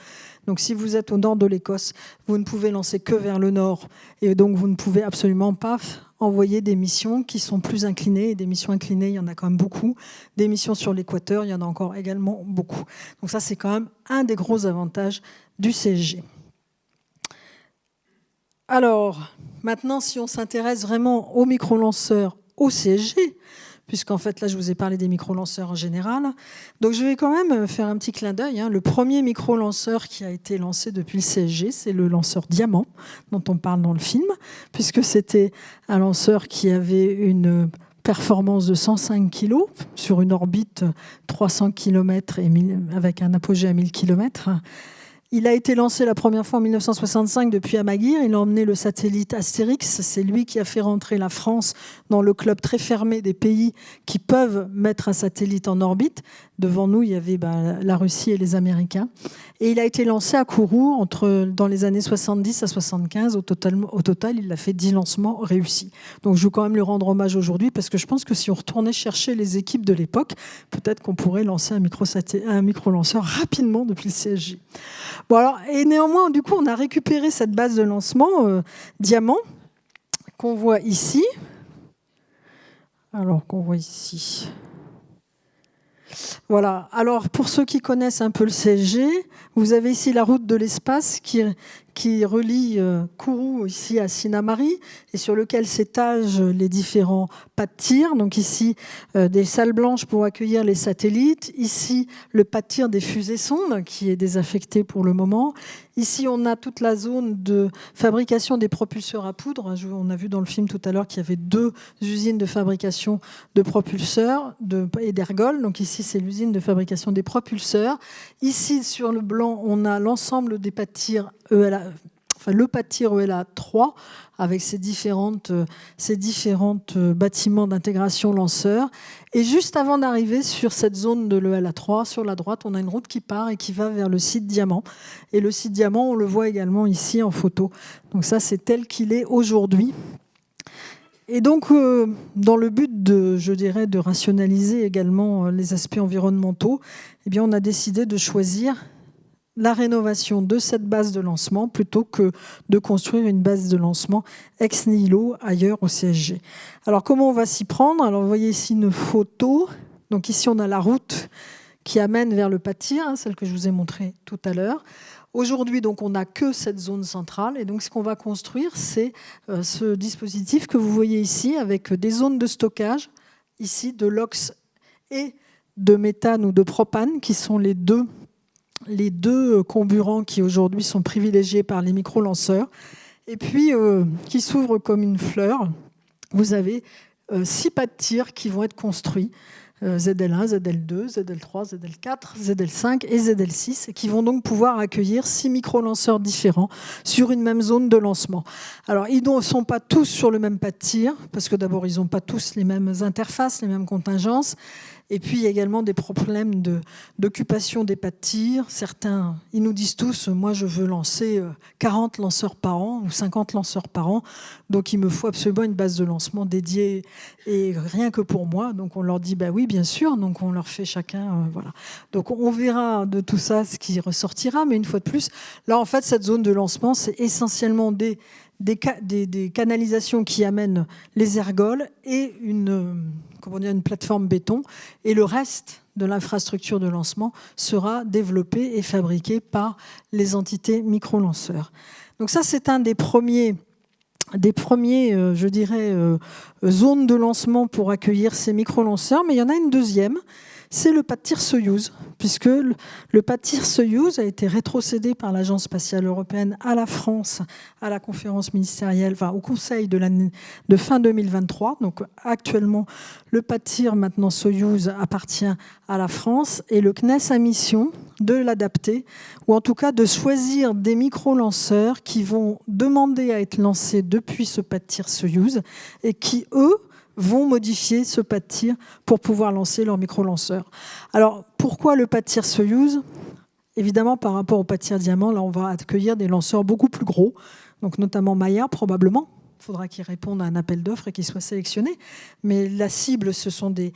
Donc si vous êtes au nord de l'Écosse, vous ne pouvez lancer que vers le nord, et donc vous ne pouvez absolument pas envoyer des missions qui sont plus inclinées. Et des missions inclinées, il y en a quand même beaucoup. Des missions sur l'équateur, il y en a encore également beaucoup. Donc ça, c'est quand même un des gros avantages du CSG. Alors, maintenant, si on s'intéresse vraiment aux micro-lanceurs au CSG, puisqu'en fait, là, je vous ai parlé des micro-lanceurs en général. Donc, je vais quand même faire un petit clin d'œil. Le premier micro-lanceur qui a été lancé depuis le CSG, c'est le lanceur Diamant, dont on parle dans le film, puisque c'était un lanceur qui avait une performance de 105 kg sur une orbite 300 km et avec un apogée à 1000 km. Il a été lancé la première fois en 1965 depuis Amaguir. Il a emmené le satellite Astérix. C'est lui qui a fait rentrer la France dans le club très fermé des pays qui peuvent mettre un satellite en orbite. Devant nous, il y avait la Russie et les Américains. Et il a été lancé à Kourou dans les années 70 à 75. Au total, il a fait 10 lancements réussis. Donc je veux quand même lui rendre hommage aujourd'hui parce que je pense que si on retournait chercher les équipes de l'époque, peut-être qu'on pourrait lancer un micro-lanceur rapidement depuis le CSJ. Bon alors, et néanmoins, du coup, on a récupéré cette base de lancement Diamant qu'on voit ici. Alors qu'on voit ici. Voilà. Alors, pour ceux qui connaissent un peu le CSG, vous avez ici la route de l'espace qui relie Kourou ici à Sinnamary et sur lequel s'étagent les différents pas de tir. Donc ici, des salles blanches pour accueillir les satellites. Ici, le pas de tir des fusées-sondes qui est désaffecté pour le moment. Ici, on a toute la zone de fabrication des propulseurs à poudre. On a vu dans le film tout à l'heure qu'il y avait 2 usines de fabrication de propulseurs et d'ergols. Donc ici, c'est l'usine de fabrication des propulseurs. Ici, sur le blanc, on a l'ensemble des pas de tir le pas de tir ELA 3 avec ces différentes bâtiments d'intégration lanceurs. Et juste avant d'arriver sur cette zone de l'ELA 3, sur la droite, on a une route qui part et qui va vers le site Diamant. Et le site Diamant, on le voit également ici en photo. Donc ça, c'est tel qu'il est aujourd'hui. Et donc, dans le but de rationaliser également les aspects environnementaux, eh bien, on a décidé de choisir la rénovation de cette base de lancement plutôt que de construire une base de lancement ex nihilo ailleurs au CSG. Alors comment on va s'y prendre? Alors vous voyez ici une photo. Donc ici on a la route qui amène vers le pas de tir, celle que je vous ai montrée tout à l'heure. Aujourd'hui donc on n'a que cette zone centrale et donc ce qu'on va construire c'est ce dispositif que vous voyez ici avec des zones de stockage ici de LOX et de méthane ou de propane qui sont les deux comburants qui aujourd'hui sont privilégiés par les micro-lanceurs, et puis qui s'ouvrent comme une fleur. Vous avez 6 pas de tir qui vont être construits, ZL1, ZL2, ZL3, ZL4, ZL5 et ZL6, et qui vont donc pouvoir accueillir 6 micro-lanceurs différents sur une même zone de lancement. Alors, ils ne sont pas tous sur le même pas de tir, parce que d'abord, ils n'ont pas tous les mêmes interfaces, les mêmes contingences. Et puis, il y a également des problèmes d'occupation des pas de tir. Certains, ils nous disent tous, moi, je veux lancer 40 lanceurs par an ou 50 lanceurs par an. Donc, il me faut absolument une base de lancement dédiée et rien que pour moi. Donc, on leur dit, bah oui, bien sûr. Donc, on leur fait chacun, voilà. Donc, on verra de tout ça ce qui ressortira. Mais une fois de plus, là, en fait, cette zone de lancement, c'est essentiellement des canalisations qui amènent les ergols et une plateforme béton. Et le reste de l'infrastructure de lancement sera développé et fabriqué par les entités micro-lanceurs. Donc ça, c'est un des premiers je dirais, zones de lancement pour accueillir ces micro-lanceurs. Mais il y en a une deuxième, c'est le pas de tir Soyouz, puisque le pas de tir Soyouz a été rétrocédé par l'Agence spatiale européenne à la France, à la conférence ministérielle, enfin au Conseil de fin 2023. Donc actuellement, le pas de tir maintenant Soyouz appartient à la France et le CNES a mission de l'adapter, ou en tout cas de choisir des micro-lanceurs qui vont demander à être lancés depuis ce pas de tir Soyouz et qui, eux, vont modifier ce pas de tir pour pouvoir lancer leur micro-lanceur. Alors, pourquoi le pas de tir Soyouz? Évidemment, par rapport au pas de tir Diamant, là, on va accueillir des lanceurs beaucoup plus gros, donc notamment Maya, probablement, faudra qu'ils répondent à un appel d'offres et qu'ils soient sélectionnés. Mais la cible, ce sont des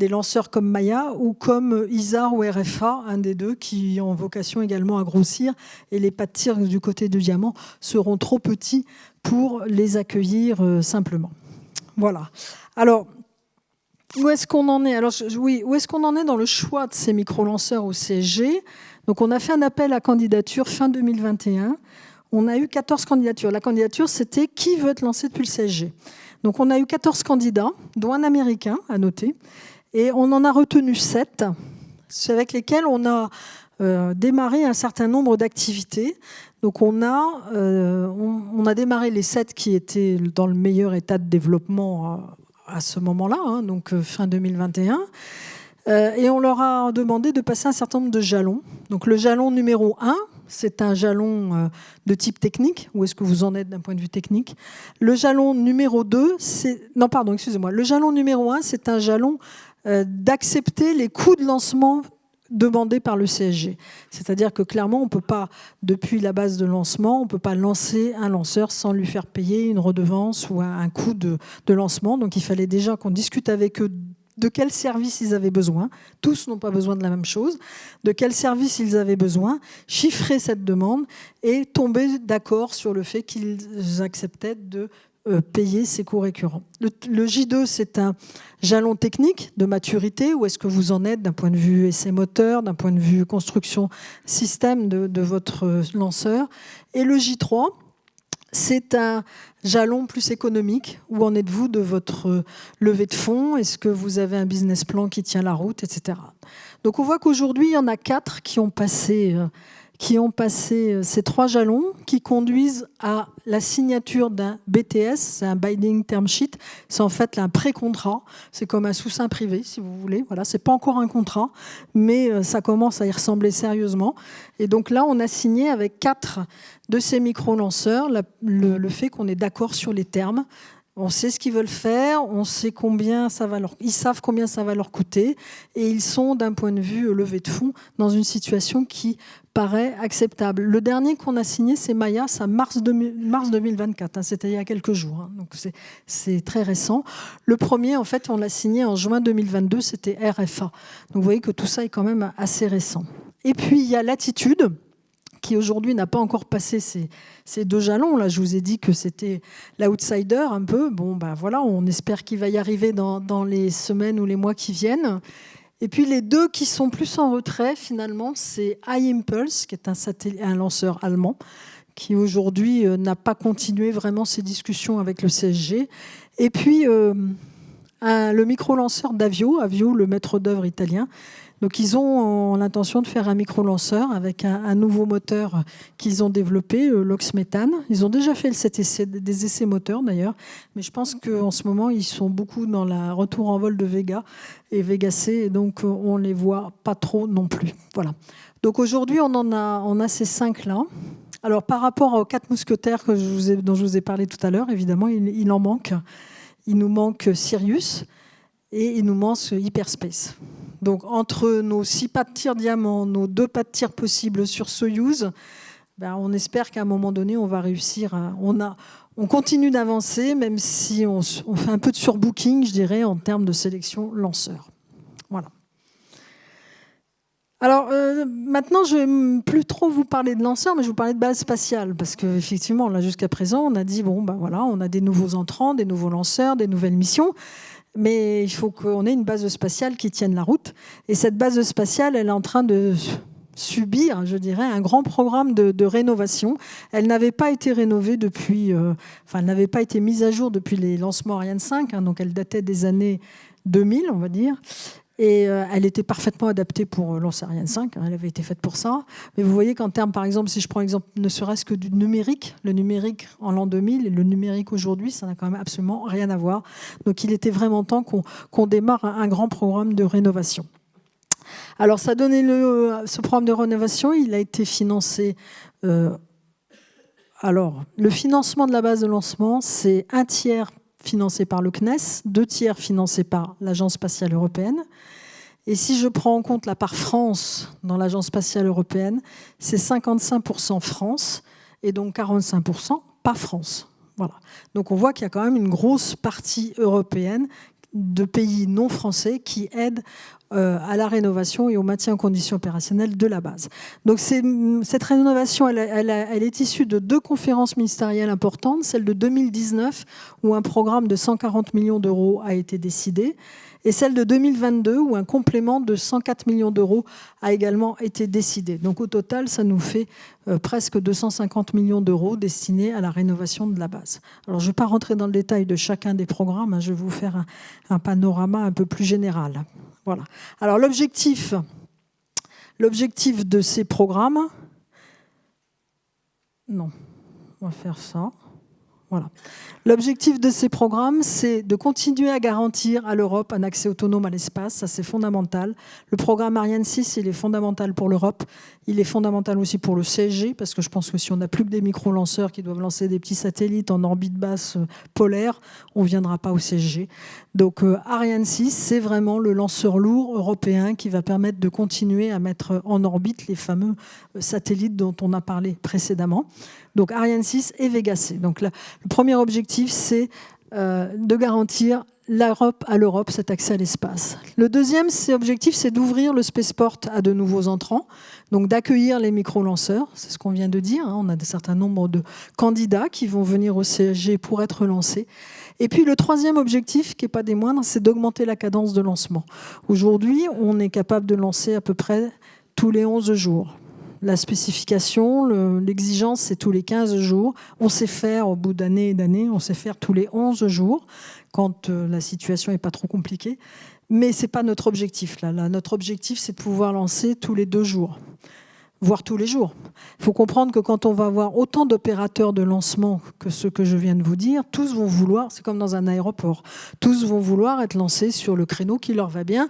lanceurs comme Maya ou comme ISAR ou RFA, un des deux, qui ont vocation également à grossir. Et les pas de tir du côté du diamant seront trop petits pour les accueillir simplement. Voilà. Alors, où est-ce qu'on en est ? Alors, oui, où est-ce qu'on en est dans le choix de ces micro-lanceurs au CSG ? Donc, on a fait un appel à candidature fin 2021. On a eu 14 candidatures. La candidature, c'était qui veut être lancé depuis le CSG. Donc, on a eu 14 candidats, dont un Américain, à noter. Et on en a retenu 7, avec lesquels on a démarré un certain nombre d'activités. Donc, on a démarré les 7 qui étaient dans le meilleur état de développement à ce moment-là, donc fin 2021. Et on leur a demandé de passer un certain nombre de jalons. Donc le jalon numéro 1, c'est un jalon de type technique. Où est-ce que vous en êtes d'un point de vue technique ? Le jalon numéro 2, Le jalon numéro 1, c'est un jalon d'accepter les coûts de lancement demandés par le CSG. C'est-à-dire que clairement, on ne peut pas, depuis la base de lancement, on ne peut pas lancer un lanceur sans lui faire payer une redevance ou un coût de lancement. Donc il fallait déjà qu'on discute avec eux de quel service ils avaient besoin. Tous n'ont pas besoin de la même chose. De quel service ils avaient besoin, chiffrer cette demande et tomber d'accord sur le fait qu'ils acceptaient de payer ses coûts récurrents. Le J2, c'est un jalon technique de maturité. Où est-ce que vous en êtes d'un point de vue essai moteur, d'un point de vue construction système de votre lanceur. Et le J3, c'est un jalon plus économique. Où en êtes-vous de votre levée de fonds ? Est-ce que vous avez un business plan qui tient la route, etc. Donc on voit qu'aujourd'hui, il y en a 4 qui ont passé ces 3 jalons, qui conduisent à la signature d'un BTS, c'est un Binding Term Sheet. C'est en fait un pré-contrat. C'est comme un sous-seing privé, si vous voulez. Voilà, c'est pas encore un contrat, mais ça commence à y ressembler sérieusement. Et donc là, on a signé avec 4 de ces micro-lanceurs le fait qu'on est d'accord sur les termes. On sait ce qu'ils veulent faire, on sait ils savent combien ça va leur coûter, et ils sont, d'un point de vue levée de fonds, dans une situation qui paraît acceptable. Le dernier qu'on a signé, c'est Maya, c'est mars 2024, c'était il y a quelques jours, donc c'est très récent. Le premier, en fait, on l'a signé en juin 2022, c'était RFA. Donc vous voyez que tout ça est quand même assez récent. Et puis il y a Latitude, qui aujourd'hui n'a pas encore passé ces 2 jalons. Là, je vous ai dit que c'était l'outsider un peu. Bon, ben voilà, on espère qu'il va y arriver dans les semaines ou les mois qui viennent. Et puis les 2 qui sont plus en retrait, finalement, c'est iMpulse, qui est un lanceur allemand, qui aujourd'hui n'a pas continué vraiment ses discussions avec le CSG. Et puis le micro-lanceur d'Avio, le maître d'œuvre italien. Donc ils ont l'intention de faire un micro-lanceur avec un nouveau moteur qu'ils ont développé, l'oxméthane. Ils ont déjà fait des essais moteurs d'ailleurs, mais je pense qu'en ce moment ils sont beaucoup dans la retour en vol de Vega et Vega C, et donc on les voit pas trop non plus. Voilà. Donc aujourd'hui on a ces 5 là. Alors par rapport aux 4 mousquetaires dont je vous ai parlé tout à l'heure, évidemment il en manque. Il nous manque Sirius et il nous manque Hyperspace. Donc, entre nos 6 pas de tir diamant, nos 2 pas de tir possibles sur Soyouz, on espère qu'à un moment donné, on va réussir. On continue d'avancer, même si on fait un peu de surbooking, je dirais, en termes de sélection lanceur. Voilà. Alors, maintenant, je ne vais plus trop vous parler de lanceurs, mais je vais vous parler de base spatiale. Parce qu'effectivement, là, jusqu'à présent, on a dit, voilà, on a des nouveaux entrants, des nouveaux lanceurs, des nouvelles missions. Mais il faut qu'on ait une base spatiale qui tienne la route. Et cette base spatiale, elle est en train de subir, je dirais, un grand programme de rénovation. Elle n'avait pas été rénovée depuis... elle n'avait pas été mise à jour depuis les lancements Ariane 5, donc elle datait des années 2000, on va dire. Et elle était parfaitement adaptée pour lancer Ariane 5, elle avait été faite pour ça. Mais vous voyez qu'en termes, par exemple, si je prends l'exemple ne serait-ce que du numérique, le numérique en l'an 2000 et le numérique aujourd'hui, ça n'a quand même absolument rien à voir. Donc il était vraiment temps qu'on démarre un grand programme de rénovation. Alors ça donnait ce programme de rénovation, il a été financé... alors, le financement de la base de lancement, c'est 1 tiers financé par le CNES, 2 tiers financé par l'Agence spatiale européenne. Et si je prends en compte la part France dans l'Agence spatiale européenne, c'est 55% France et donc 45% pas France. Voilà. Donc on voit qu'il y a quand même une grosse partie européenne de pays non français qui aident à la rénovation et au maintien en condition opérationnelle de la base. Donc cette rénovation, elle est issue de 2 conférences ministérielles importantes, celle de 2019 où un programme de 140 millions d'euros a été décidé, et celle de 2022 où un complément de 104 millions d'euros a également été décidé. Donc au total, ça nous fait presque 250 millions d'euros destinés à la rénovation de la base. Alors je ne vais pas rentrer dans le détail de chacun des programmes, hein, je vais vous faire un panorama un peu plus général. Voilà. Alors l'objectif de ces programmes, non, on va faire ça. Voilà. L'objectif de ces programmes, c'est de continuer à garantir à l'Europe un accès autonome à l'espace. Ça, c'est fondamental. Le programme Ariane 6, il est fondamental pour l'Europe. Il est fondamental aussi pour le CSG, parce que je pense que si on n'a plus que des micro-lanceurs qui doivent lancer des petits satellites en orbite basse polaire, on ne viendra pas au CSG. Donc Ariane 6, c'est vraiment le lanceur lourd européen qui va permettre de continuer à mettre en orbite les fameux satellites dont on a parlé précédemment. Donc Ariane 6 et Vega C. Donc le premier objectif, c'est de garantir à l'Europe cet accès à l'espace. Le deuxième objectif, c'est d'ouvrir le spaceport à de nouveaux entrants, donc d'accueillir les micro-lanceurs, c'est ce qu'on vient de dire. On a un certain nombre de candidats qui vont venir au CSG pour être lancés. Et puis le troisième objectif, qui n'est pas des moindres, c'est d'augmenter la cadence de lancement. Aujourd'hui, on est capable de lancer à peu près tous les 11 jours. La spécification, l'exigence, c'est tous les 15 jours. On sait faire, au bout d'années et d'années, on sait faire tous les 11 jours, quand la situation n'est pas trop compliquée. Mais ce n'est pas notre objectif. Là, notre objectif, c'est de pouvoir lancer tous les 2 jours, voire tous les jours. Il faut comprendre que quand on va avoir autant d'opérateurs de lancement que ceux que je viens de vous dire, tous vont vouloir, c'est comme dans un aéroport, tous vont vouloir être lancés sur le créneau qui leur va bien.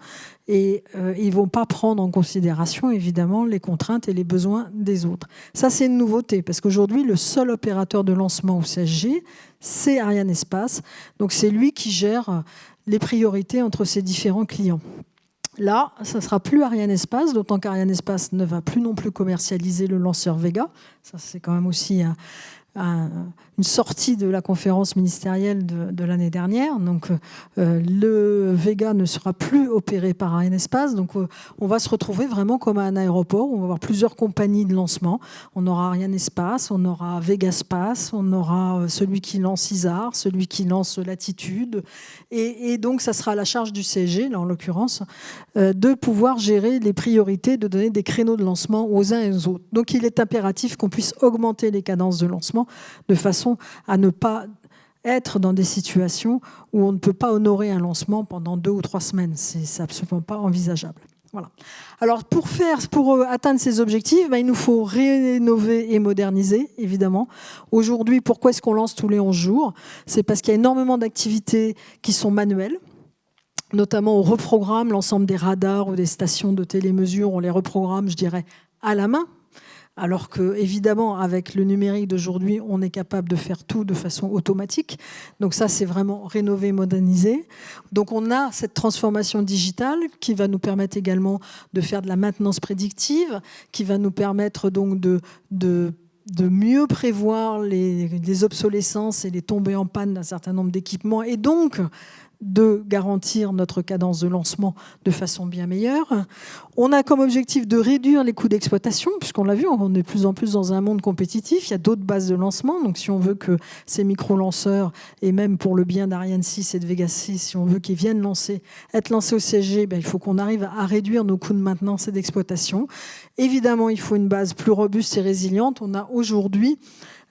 Et ils ne vont pas prendre en considération, évidemment, les contraintes et les besoins des autres. Ça, c'est une nouveauté, parce qu'aujourd'hui, le seul opérateur de lancement au CSG, c'est Ariane Espace. Donc, c'est lui qui gère les priorités entre ses différents clients. Là, ça ne sera plus Ariane Espace, d'autant qu'Ariane Espace ne va plus non plus commercialiser le lanceur Vega. Ça, c'est quand même aussi une sortie de la conférence ministérielle de l'année dernière. Donc, le Vega ne sera plus opéré par Ariane Espace. Donc, on va se retrouver vraiment comme à un aéroport. On va avoir plusieurs compagnies de lancement. On aura Ariane Espace, on aura Vega Space, on aura celui qui lance ISAR, celui qui lance Latitude. Et donc, ça sera à la charge du CSG, là en l'occurrence, de pouvoir gérer les priorités, de donner des créneaux de lancement aux uns et aux autres. Donc, il est impératif qu'on puisse augmenter les cadences de lancement de façon à ne pas être dans des situations où on ne peut pas honorer un lancement pendant 2 ou 3 semaines. C'est absolument pas envisageable. Voilà. Alors pour atteindre ces objectifs, il nous faut rénover et moderniser, évidemment. Aujourd'hui, pourquoi est-ce qu'on lance tous les 11 jours ? C'est parce qu'il y a énormément d'activités qui sont manuelles. Notamment, on reprogramme l'ensemble des radars ou des stations de télémesure, on les reprogramme, je dirais, à la main. Alors que, évidemment, avec le numérique d'aujourd'hui, on est capable de faire tout de façon automatique. Donc ça, c'est vraiment rénover, moderniser. Donc on a cette transformation digitale qui va nous permettre également de faire de la maintenance prédictive, qui va nous permettre donc de mieux prévoir les obsolescences et les tombées en panne d'un certain nombre d'équipements, et donc de garantir notre cadence de lancement de façon bien meilleure. On a comme objectif de réduire les coûts d'exploitation, puisqu'on l'a vu, on est de plus en plus dans un monde compétitif, il y a d'autres bases de lancement, donc si on veut que ces micro-lanceurs, et même pour le bien d'Ariane 6 et de Vega 6, si on veut qu'ils viennent être lancés au CSG, il faut qu'on arrive à réduire nos coûts de maintenance et d'exploitation. Évidemment, il faut une base plus robuste et résiliente. On a aujourd'hui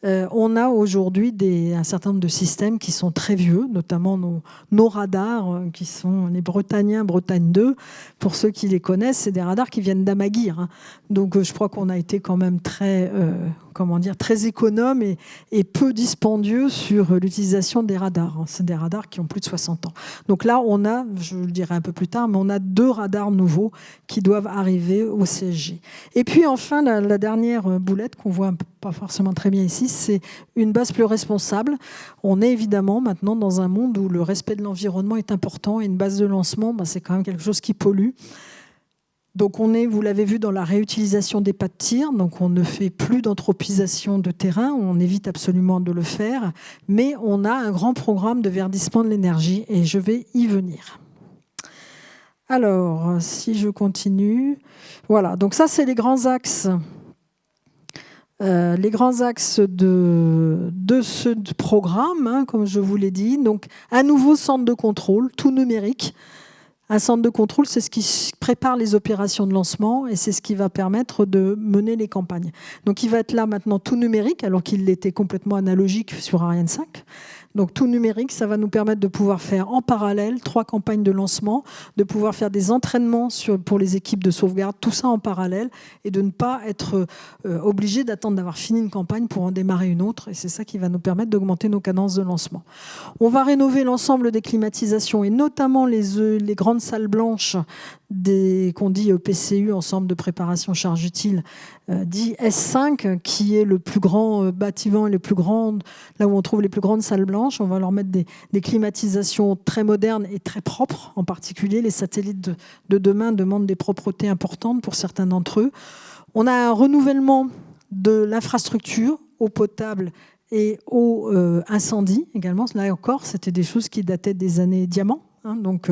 un certain nombre de systèmes qui sont très vieux, notamment nos radars, qui sont les Bretagnens, Bretagne 2. Pour ceux qui les connaissent, c'est des radars qui viennent d'Amaguir. Donc je crois qu'on a été quand même très économe et peu dispendieux sur l'utilisation des radars. C'est des radars qui ont plus de 60 ans. Donc là, on a, je le dirai un peu plus tard, mais on a 2 radars nouveaux qui doivent arriver au CSG. Et puis enfin, la dernière boulette qu'on voit pas forcément très bien ici, c'est une base plus responsable. On est évidemment maintenant dans un monde où le respect de l'environnement est important, et une base de lancement, c'est quand même quelque chose qui pollue. Donc vous l'avez vu, dans la réutilisation des pas de tir, donc on ne fait plus d'anthropisation de terrain, on évite absolument de le faire, mais on a un grand programme de verdissement de l'énergie et je vais y venir. Alors, si je continue, voilà, donc ça c'est les grands axes. Les grands axes de ce programme, hein, comme je vous l'ai dit, donc un nouveau centre de contrôle, tout numérique. Un centre de contrôle, c'est ce qui prépare les opérations de lancement et c'est ce qui va permettre de mener les campagnes. Donc il va être là maintenant tout numérique, alors qu'il était complètement analogique sur Ariane 5. Donc tout numérique, ça va nous permettre de pouvoir faire en parallèle 3 campagnes de lancement, de pouvoir faire des entraînements pour les équipes de sauvegarde, tout ça en parallèle, et de ne pas être obligé d'attendre d'avoir fini une campagne pour en démarrer une autre. Et c'est ça qui va nous permettre d'augmenter nos cadences de lancement. On va rénover l'ensemble des climatisations et notamment les grandes salles blanches qu'on dit PCU, ensemble de préparation charge utile, dit S5, qui est le plus grand bâtiment, là où on trouve les plus grandes salles blanches. On va leur mettre des climatisations très modernes et très propres. En particulier, les satellites de demain demandent des propretés importantes pour certains d'entre eux. On a un renouvellement de l'infrastructure, eau potable et eau incendie également. Là encore, c'était des choses qui dataient des années diamants. Donc,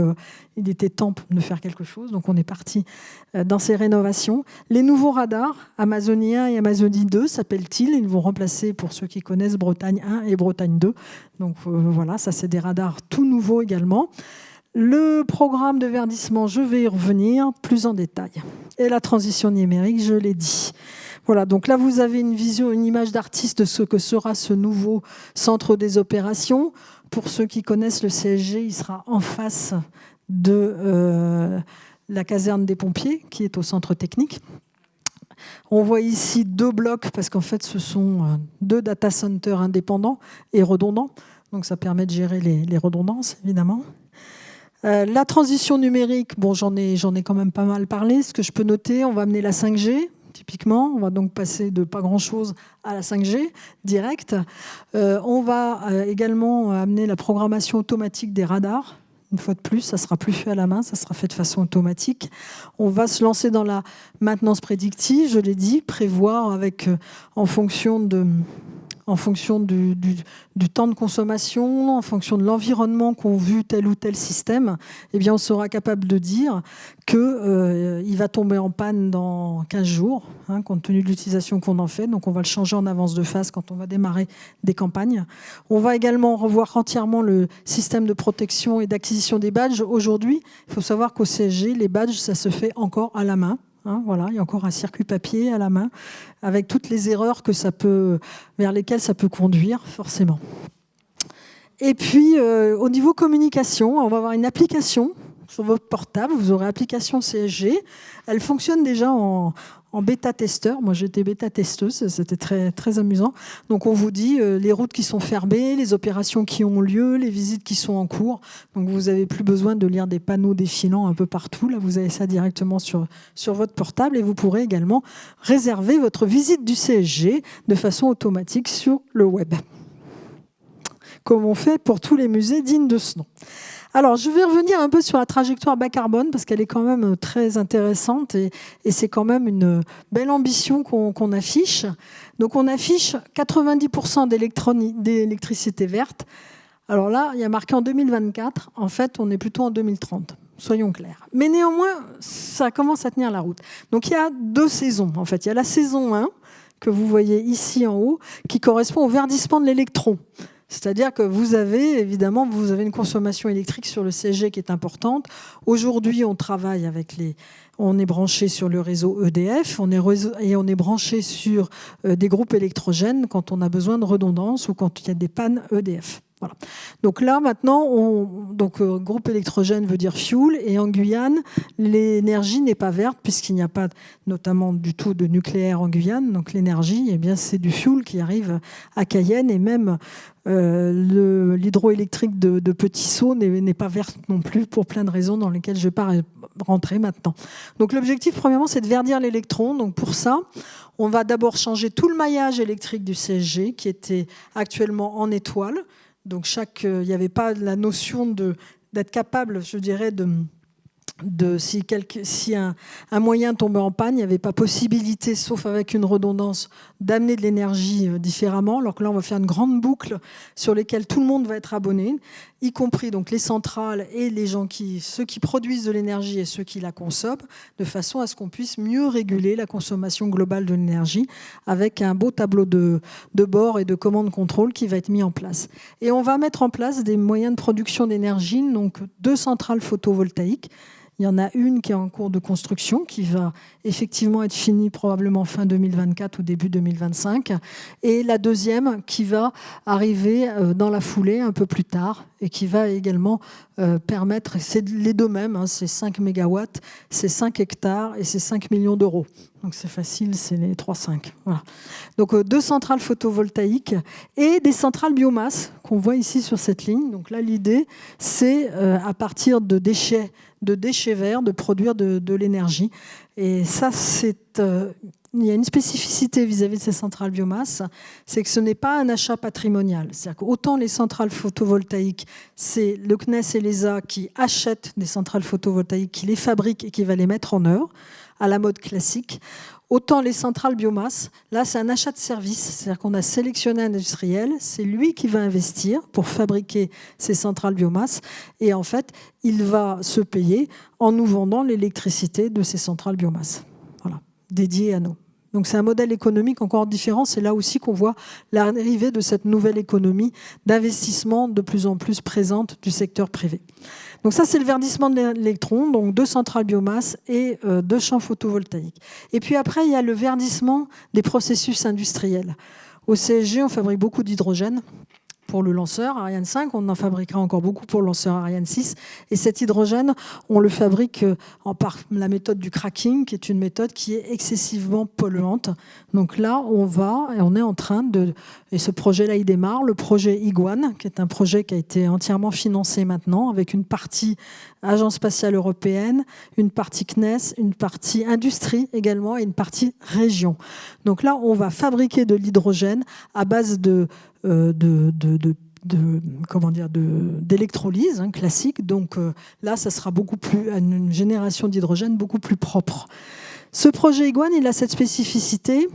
il était temps de faire quelque chose. Donc, on est parti dans ces rénovations. Les nouveaux radars, Amazonie 1 et Amazonie 2, s'appellent-ils. Ils vont remplacer, pour ceux qui connaissent, Bretagne 1 et Bretagne 2. Donc, voilà, ça, c'est des radars tout nouveaux également. Le programme de verdissement, je vais y revenir plus en détail. Et la transition numérique, je l'ai dit. Voilà, donc là, vous avez une image d'artiste de ce que sera ce nouveau centre des opérations. Pour ceux qui connaissent le CSG, il sera en face de la caserne des pompiers, qui est au centre technique. On voit ici 2 blocs, parce qu'en fait, ce sont 2 data centers indépendants et redondants. Donc, ça permet de gérer les redondances, évidemment. La transition numérique, bon, j'en ai quand même pas mal parlé. Ce que je peux noter, on va amener la 5G. Typiquement, on va donc passer de pas grand-chose à la 5G direct. On va également amener la programmation automatique des radars. Une fois de plus, ça ne sera plus fait à la main, ça sera fait de façon automatique. On va se lancer dans la maintenance prédictive, je l'ai dit, prévoir avec, en fonction du temps de consommation, en fonction de l'environnement qu'ont vu tel ou tel système, eh bien on sera capable de dire qu'il va tomber en panne dans 15 jours, compte tenu de l'utilisation qu'on en fait. Donc on va le changer en avance de phase quand on va démarrer des campagnes. On va également revoir entièrement le système de protection et d'acquisition des badges. Aujourd'hui, il faut savoir qu'au CSG, les badges, ça se fait encore à la main. Voilà, il y a encore un circuit papier à la main, avec toutes les erreurs vers lesquelles ça peut conduire, forcément. Et puis, au niveau communication, on va avoir une application sur votre portable. Vous aurez application CSG. Elle fonctionne déjà en bêta-testeur. Moi, j'étais bêta-testeuse, c'était très, très amusant. Donc, on vous dit les routes qui sont fermées, les opérations qui ont lieu, les visites qui sont en cours. Donc, vous n'avez plus besoin de lire des panneaux défilants un peu partout. Là, vous avez ça directement sur votre portable et vous pourrez également réserver votre visite du CSG de façon automatique sur le web, comme on fait pour tous les musées dignes de ce nom. Alors, je vais revenir un peu sur la trajectoire bas carbone parce qu'elle est quand même très intéressante et c'est quand même une belle ambition qu'on affiche. Donc, on affiche 90% d'électricité verte. Alors là, il y a marqué en 2024. En fait, on est plutôt en 2030. Soyons clairs. Mais néanmoins, ça commence à tenir la route. Donc, il y a 2 saisons. En fait, il y a la saison 1 que vous voyez ici en haut qui correspond au verdissement de l'électron. C'est-à-dire que vous avez une consommation électrique sur le CSG qui est importante. Aujourd'hui, on travaille on est branché sur le réseau EDF, on est branché sur des groupes électrogènes quand on a besoin de redondance ou quand il y a des pannes EDF. Voilà. Donc là, maintenant, groupe électrogène veut dire fuel. Et en Guyane, l'énergie n'est pas verte puisqu'il n'y a pas notamment du tout de nucléaire en Guyane. Donc l'énergie, eh bien, c'est du fuel qui arrive à Cayenne. Et même l'hydroélectrique de Petit Saut n'est pas verte non plus pour plein de raisons dans lesquelles je ne vais pas rentrer maintenant. Donc l'objectif, premièrement, c'est de verdir l'électron. Donc pour ça, on va d'abord changer tout le maillage électrique du CSG qui était actuellement en étoile. Donc il n'y avait pas la notion d'être capable, je dirais, si un moyen tombait en panne, il n'y avait pas possibilité, sauf avec une redondance, d'amener de l'énergie différemment. Alors que là, on va faire une grande boucle sur laquelle tout le monde va être abonné, y compris donc les centrales et ceux qui produisent de l'énergie et ceux qui la consomment, de façon à ce qu'on puisse mieux réguler la consommation globale de l'énergie avec un beau tableau de bord et de commande-contrôle qui va être mis en place. Et on va mettre en place des moyens de production d'énergie, donc 2 centrales photovoltaïques. Il y en a une qui est en cours de construction, qui va effectivement être finie probablement fin 2024 ou début 2025. Et la deuxième qui va arriver dans la foulée un peu plus tard et qui va également permettre, c'est les deux mêmes, hein, c'est 5 mégawatts, c'est 5 hectares et c'est 5 millions d'euros. Donc c'est facile, c'est les 3-5. Voilà. Donc 2 centrales photovoltaïques et des centrales biomasse qu'on voit ici sur cette ligne. Donc là, l'idée, c'est à partir de déchets verts, de produire de l'énergie. Et ça, il y a une spécificité vis-à-vis de ces centrales biomasse, c'est que ce n'est pas un achat patrimonial. C'est-à-dire qu'autant les centrales photovoltaïques, c'est le CNES et l'ESA qui achètent des centrales photovoltaïques, qui les fabriquent et qui va les mettre en œuvre, à la mode classique. Autant les centrales biomasse, là c'est un achat de service, c'est-à-dire qu'on a sélectionné un industriel, c'est lui qui va investir pour fabriquer ces centrales biomasse et en fait il va se payer en nous vendant l'électricité de ces centrales biomasse, voilà, dédiées à nous. Donc c'est un modèle économique encore différent, c'est là aussi qu'on voit l'arrivée de cette nouvelle économie d'investissement de plus en plus présente du secteur privé. Donc ça, c'est le verdissement de l'électron, donc 2 centrales biomasse et 2 champs photovoltaïques. Et puis après, il y a le verdissement des processus industriels. Au CSG, on fabrique beaucoup d'hydrogène pour le lanceur Ariane 5, on en fabriquera encore beaucoup pour le lanceur Ariane 6. Et cet hydrogène, on le fabrique par la méthode du cracking, qui est une méthode qui est excessivement polluante. Donc là, on est en train et ce projet-là, il démarre, le projet Iguane, qui est un projet qui a été entièrement financé maintenant, avec une partie Agence spatiale européenne, une partie CNES, une partie industrie également, et une partie région. Donc là, on va fabriquer de l'hydrogène à base d'électrolyse classique. Donc là, ça sera une génération d'hydrogène beaucoup plus propre. Ce projet Iguane, il a cette spécificité,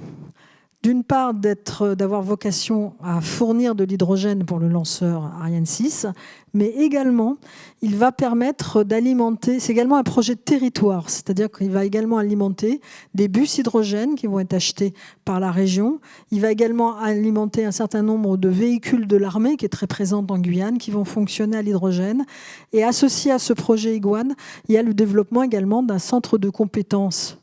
d'une part d'avoir vocation à fournir de l'hydrogène pour le lanceur Ariane 6, mais également, il va permettre d'alimenter, c'est également un projet de territoire, c'est-à-dire qu'il va également alimenter des bus hydrogène qui vont être achetés par la région. Il va également alimenter un certain nombre de véhicules de l'armée qui est très présente en Guyane, qui vont fonctionner à l'hydrogène. Et associé à ce projet Iguane, il y a le développement également d'un centre de compétences,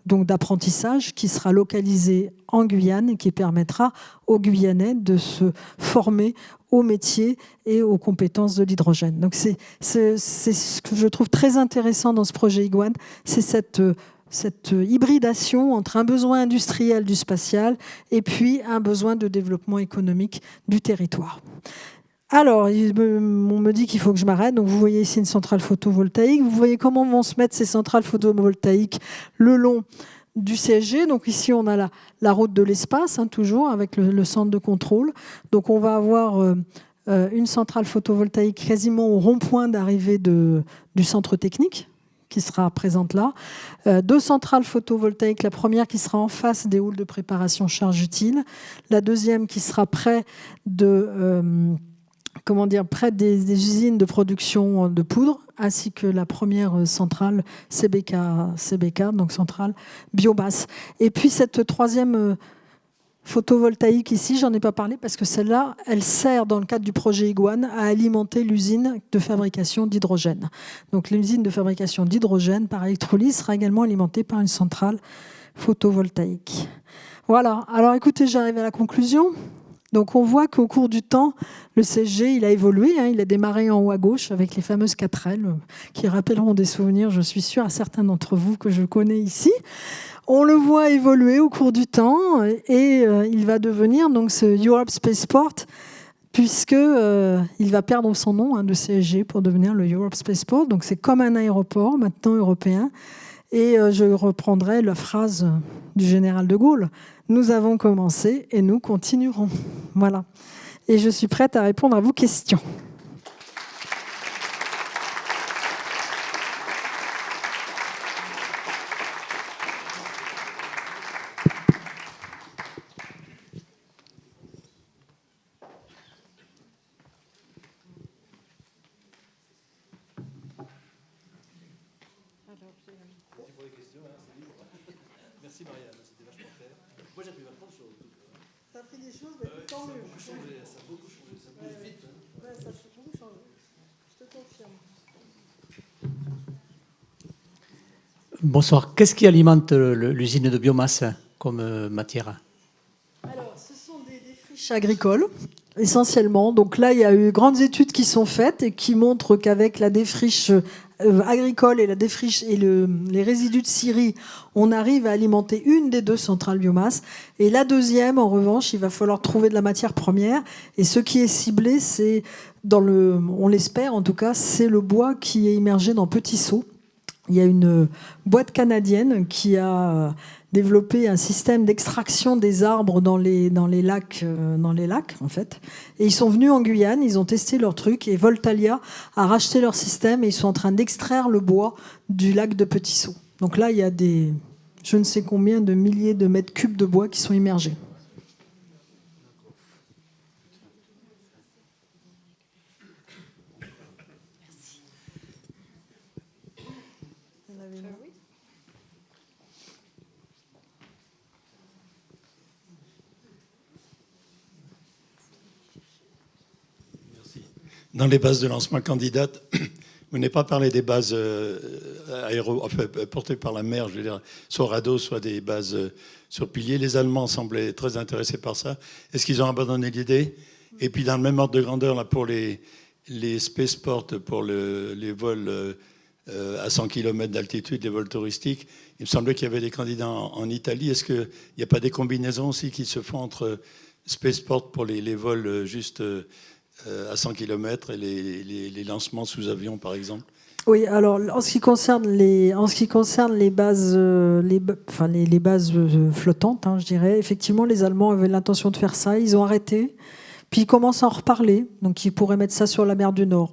donc d'apprentissage, qui sera localisé en Guyane et qui permettra aux Guyanais de se former aux métiers et aux compétences de l'hydrogène. Donc c'est ce que je trouve très intéressant dans ce projet Iguane, c'est cette hybridation entre un besoin industriel du spatial et puis un besoin de développement économique du territoire. Alors, on me dit qu'il faut que je m'arrête. Donc, vous voyez ici une centrale photovoltaïque. Vous voyez comment vont se mettre ces centrales photovoltaïques le long du CSG. Donc, ici, on a la route de l'espace, toujours, avec le centre de contrôle. Donc, on va avoir une centrale photovoltaïque quasiment au rond-point d'arrivée du centre technique, qui sera présente là. 2 centrales photovoltaïques, la première qui sera en face des halls de préparation charge utile, la deuxième qui sera près des usines de production de poudre, ainsi que la première centrale CBK, donc centrale biomasse. Et puis cette troisième photovoltaïque ici, j'en ai pas parlé parce que celle-là, elle sert dans le cadre du projet Iguane à alimenter l'usine de fabrication d'hydrogène. Donc l'usine de fabrication d'hydrogène par électrolyse sera également alimentée par une centrale photovoltaïque. Voilà, alors écoutez, j'arrive à la conclusion. Donc on voit qu'au cours du temps, le CSG il a évolué, il a démarré en haut à gauche avec les fameuses 4L qui rappelleront des souvenirs, je suis sûre, à certains d'entre vous que je connais ici. On le voit évoluer au cours du temps et il va devenir donc ce Europe Spaceport, puisque il va perdre son nom de CSG pour devenir le Europe Spaceport. Donc c'est comme un aéroport maintenant européen. Et je reprendrai la phrase du général de Gaulle. Nous avons commencé et nous continuerons. Voilà. Et je suis prête à répondre à vos questions. pour les questions, c'est libre. Merci Marianne, c'était vachement clair. Moi j'ai appris vachement de choses. T'as appris des choses, mais tant mieux. Ça a beaucoup changé, ça bouge vite. Ouais, ça a beaucoup changé. Je te confirme. Bonsoir. Qu'est-ce qui alimente l'usine de biomasse comme matière? Alors, ce sont des défriches agricoles, essentiellement. Donc là, il y a eu grandes études qui sont faites et qui montrent qu'avec la défriche agricole et la défriche et les résidus de scierie, on arrive à alimenter une des deux centrales biomasse. Et la deuxième, en revanche, il va falloir trouver de la matière première. Et ce qui est ciblé, c'est, on l'espère en tout cas, c'est le bois qui est immergé dans petits seaux. Il y a une boîte canadienne qui a développé un système d'extraction des arbres dans les lacs, en fait. Et ils sont venus en Guyane, ils ont testé leur truc et Voltalia a racheté leur système et ils sont en train d'extraire le bois du lac de Petit Saut. Donc là, il y a je ne sais combien de milliers de mètres cubes de bois qui sont immergés. Dans les bases de lancement candidates, vous n'avez pas parlé des bases portées par la mer, je veux dire, soit radeau, soit des bases sur piliers. Les Allemands semblaient très intéressés par ça. Est-ce qu'ils ont abandonné l'idée? Et puis, dans le même ordre de grandeur, là, pour les spaceports, pour les vols à 100 km d'altitude, les vols touristiques, il me semblait qu'il y avait des candidats en Italie. Est-ce qu'il n'y a pas des combinaisons aussi qui se font entre spaceport pour les vols juste à 100 km et les lancements sous avion, par exemple? Oui, alors en ce qui concerne les bases, les bases flottantes, je dirais, effectivement, les Allemands avaient l'intention de faire ça. Ils ont arrêté, puis ils commencent à en reparler. Donc, ils pourraient mettre ça sur la mer du Nord.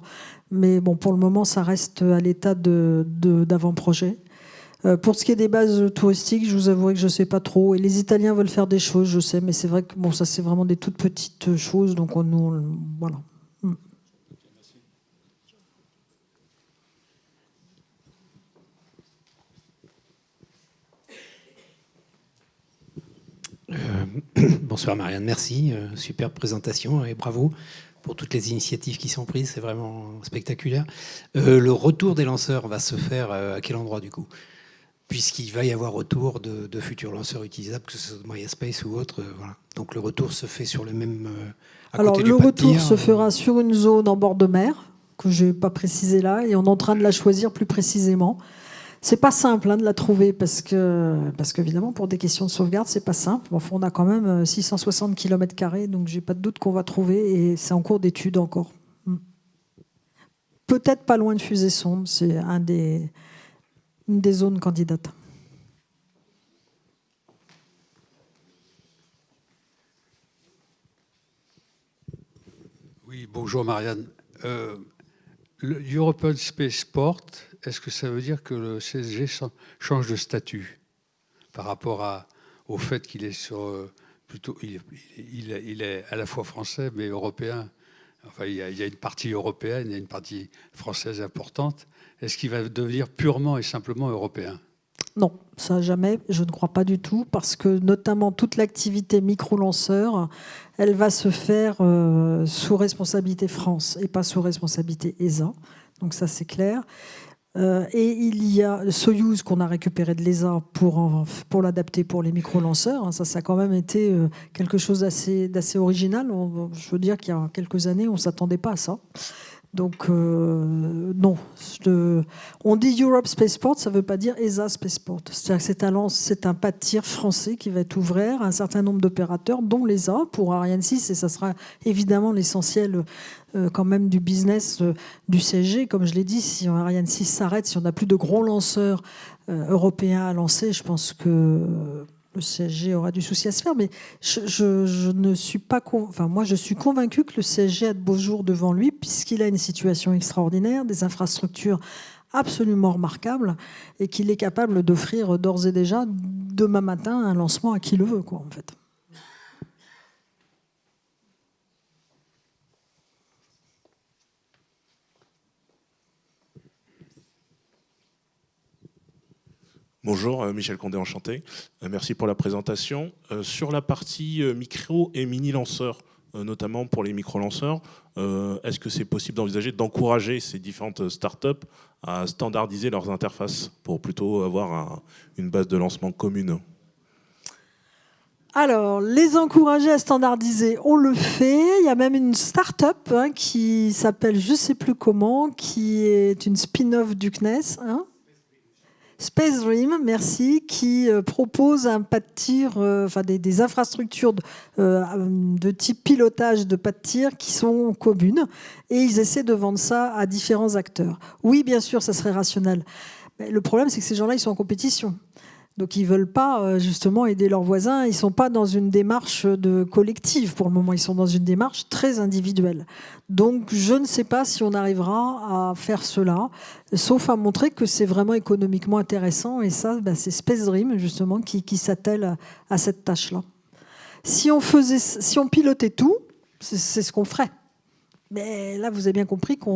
Mais bon, pour le moment, ça reste à l'état d'avant-projet. Pour ce qui est des bases touristiques, je vous avouerai que je ne sais pas trop. Et les Italiens veulent faire des choses, je sais, mais c'est vrai que bon, ça, c'est vraiment des toutes petites choses. Donc, voilà. Bonsoir Marianne, merci. Super présentation et bravo pour toutes les initiatives qui sont prises. C'est vraiment spectaculaire. Le retour des lanceurs va se faire à quel endroit du coup? Puisqu'il va y avoir retour de futurs lanceurs utilisables, que ce soit MySpace ou autre. Voilà. Donc le retour se fait sur le même... Alors le retour se fera sur une zone en bord de mer, que je n'ai pas précisé là, et on est en train de la choisir plus précisément. C'est pas simple de la trouver parce qu'évidemment, pour des questions de sauvegarde, c'est pas simple. Enfin, on a quand même 660 km², donc j'ai pas de doute qu'on va trouver, et c'est en cours d'étude encore. Peut-être pas loin de Fusée-Sonde, c'est une des zones candidates. Oui, bonjour Marianne. Le European Spaceport, est-ce que ça veut dire que le CSG change de statut par rapport au fait qu'il est il est à la fois français mais européen? Enfin, il y a une partie européenne, il y a une partie française importante. Est-ce qu'il va devenir purement et simplement européen? Non, ça jamais, je ne crois pas du tout, parce que notamment toute l'activité micro-lanceur, elle va se faire sous responsabilité France et pas sous responsabilité ESA. Donc ça, c'est clair. Et il y a Soyuz qu'on a récupéré de l'ESA pour l'adapter pour les micro-lanceurs. Ça a quand même été quelque chose d'assez original. Je veux dire qu'il y a quelques années, on ne s'attendait pas à ça. Donc non, on dit Europe Spaceport, ça ne veut pas dire ESA Spaceport. C'est-à-dire que c'est un pas de tir français qui va être ouvert à un certain nombre d'opérateurs, dont l'ESA pour Ariane 6, et ça sera évidemment l'essentiel quand même du business du CSG. Comme je l'ai dit, si Ariane 6 s'arrête, si on n'a plus de gros lanceurs européens à lancer, je pense que le CSG aura du souci à se faire, mais je ne suis pas... moi, je suis convaincu que le CSG a de beaux jours devant lui, puisqu'il a une situation extraordinaire, des infrastructures absolument remarquables, et qu'il est capable d'offrir d'ores et déjà, demain matin, un lancement à qui le veut, en fait. Bonjour, Michel Condé, enchanté. Merci pour la présentation. Sur la partie micro et mini-lanceurs, notamment pour les micro-lanceurs, est-ce que c'est possible d'envisager d'encourager ces différentes startups à standardiser leurs interfaces pour plutôt avoir une base de lancement commune ? Alors, les encourager à standardiser, on le fait. Il y a même une start-up qui s'appelle je ne sais plus comment, qui est une spin-off du CNES. Space Dream, merci, qui propose un pas de tir, des infrastructures de type pilotage de pas de tir qui sont communes. Et ils essaient de vendre ça à différents acteurs. Oui, bien sûr, ça serait rationnel. Mais le problème, c'est que ces gens-là, ils sont en compétition. Donc, ils ne veulent pas justement aider leurs voisins. Ils ne sont pas dans une démarche de collective pour le moment. Ils sont dans une démarche très individuelle. Donc, je ne sais pas si on arrivera à faire cela, sauf à montrer que c'est vraiment économiquement intéressant. Et ça, c'est Space Dream, justement, qui s'attelle à cette tâche-là. Si on pilotait tout, c'est ce qu'on ferait. Mais là, vous avez bien compris qu'il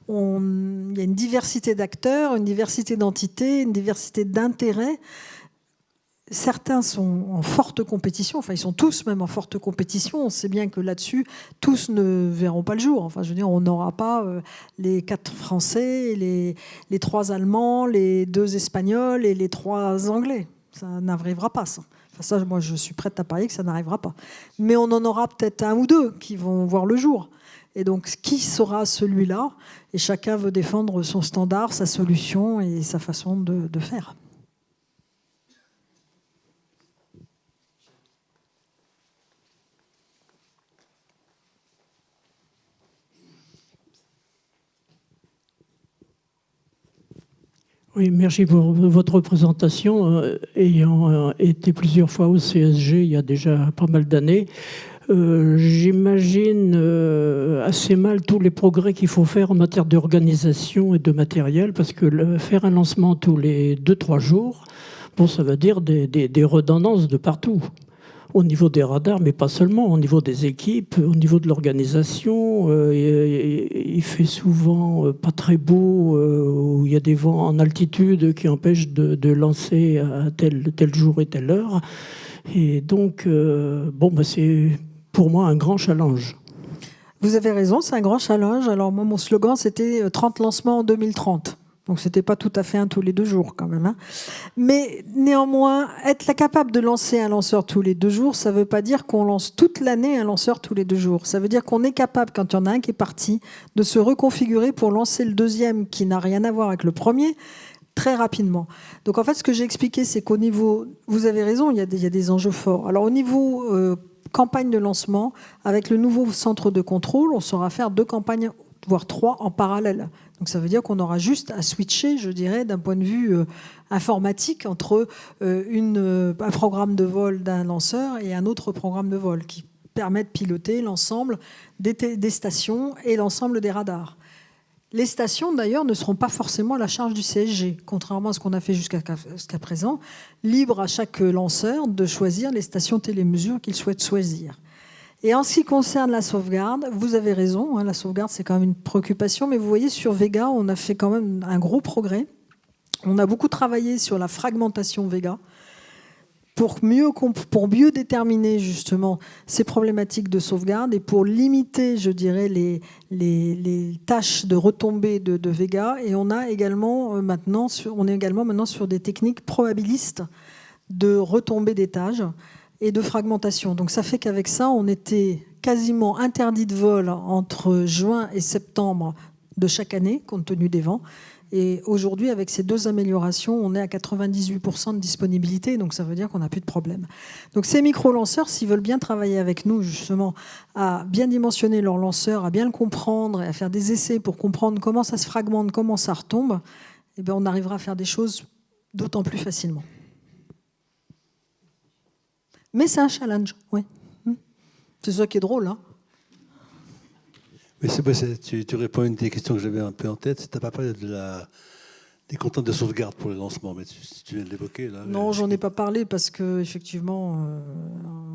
y a une diversité d'acteurs, une diversité d'entités, une diversité d'intérêts. Certains sont en forte compétition, enfin ils sont tous même en forte compétition. On sait bien que là-dessus, tous ne verront pas le jour. Enfin, je veux dire, on n'aura pas les 4 Français, les 3 Allemands, les 2 Espagnols et les 3 Anglais. Ça n'arrivera pas, ça. Enfin, ça, moi, je suis prête à parier que ça n'arrivera pas. Mais on en aura peut-être 1 ou 2 qui vont voir le jour. Et donc, qui sera celui-là ? Et chacun veut défendre son standard, sa solution et sa façon de faire. Oui, merci pour votre présentation. Ayant été plusieurs fois au CSG il y a déjà pas mal d'années, j'imagine assez mal tous les progrès qu'il faut faire en matière d'organisation et de matériel, parce que faire un lancement tous les 2-3 jours, bon, ça veut dire des redondances de partout. Au niveau des radars, mais pas seulement, au niveau des équipes, au niveau de l'organisation. Il fait souvent pas très beau, où il y a des vents en altitude qui empêchent de lancer à tel jour et telle heure. Et donc, c'est pour moi un grand challenge. Vous avez raison, c'est un grand challenge. Alors moi, mon slogan, c'était 30 lancements en 2030. Donc, ce n'était pas tout à fait un tous les 2 jours quand même. Mais néanmoins, être capable de lancer un lanceur tous les 2 jours, ça ne veut pas dire qu'on lance toute l'année un lanceur tous les 2 jours. Ça veut dire qu'on est capable, quand il y en a un qui est parti, de se reconfigurer pour lancer le deuxième qui n'a rien à voir avec le premier très rapidement. Donc, en fait, ce que j'ai expliqué, c'est qu'au niveau... Vous avez raison, il y a des enjeux forts. Alors, au niveau campagne de lancement, avec le nouveau centre de contrôle, on saura faire 2 campagnes, voire 3 en parallèle. Donc ça veut dire qu'on aura juste à switcher, je dirais, d'un point de vue informatique entre un programme de vol d'un lanceur et un autre programme de vol qui permet de piloter l'ensemble des stations et l'ensemble des radars. Les stations, d'ailleurs, ne seront pas forcément à la charge du CSG, contrairement à ce qu'on a fait jusqu'à présent. Libre à chaque lanceur de choisir les stations télémesure qu'il souhaite choisir. Et en ce qui concerne la sauvegarde, vous avez raison, la sauvegarde c'est quand même une préoccupation, mais vous voyez sur Vega, on a fait quand même un gros progrès. On a beaucoup travaillé sur la fragmentation Vega pour mieux déterminer justement ces problématiques de sauvegarde et pour limiter, je dirais, les tâches de retombée de Vega. Et on est également maintenant sur des techniques probabilistes de retombée des tâches et de fragmentation. Donc ça fait qu'avec ça, on était quasiment interdit de vol entre juin et septembre de chaque année, compte tenu des vents. Et aujourd'hui, avec ces 2 améliorations, on est à 98% de disponibilité, donc ça veut dire qu'on n'a plus de problème. Donc ces micro-lanceurs, s'ils veulent bien travailler avec nous, justement, à bien dimensionner leur lanceur, à bien le comprendre et à faire des essais pour comprendre comment ça se fragmente, comment ça retombe, eh bien, on arrivera à faire des choses d'autant plus facilement. Mais c'est un challenge, oui. C'est ça qui est drôle, hein. Mais tu réponds à une des questions que j'avais un peu en tête. Tu n'as pas parlé des contraintes de sauvegarde pour les lancements, mais tu viens de l'évoquer. Là. Non, j'en ai pas parlé parce que effectivement,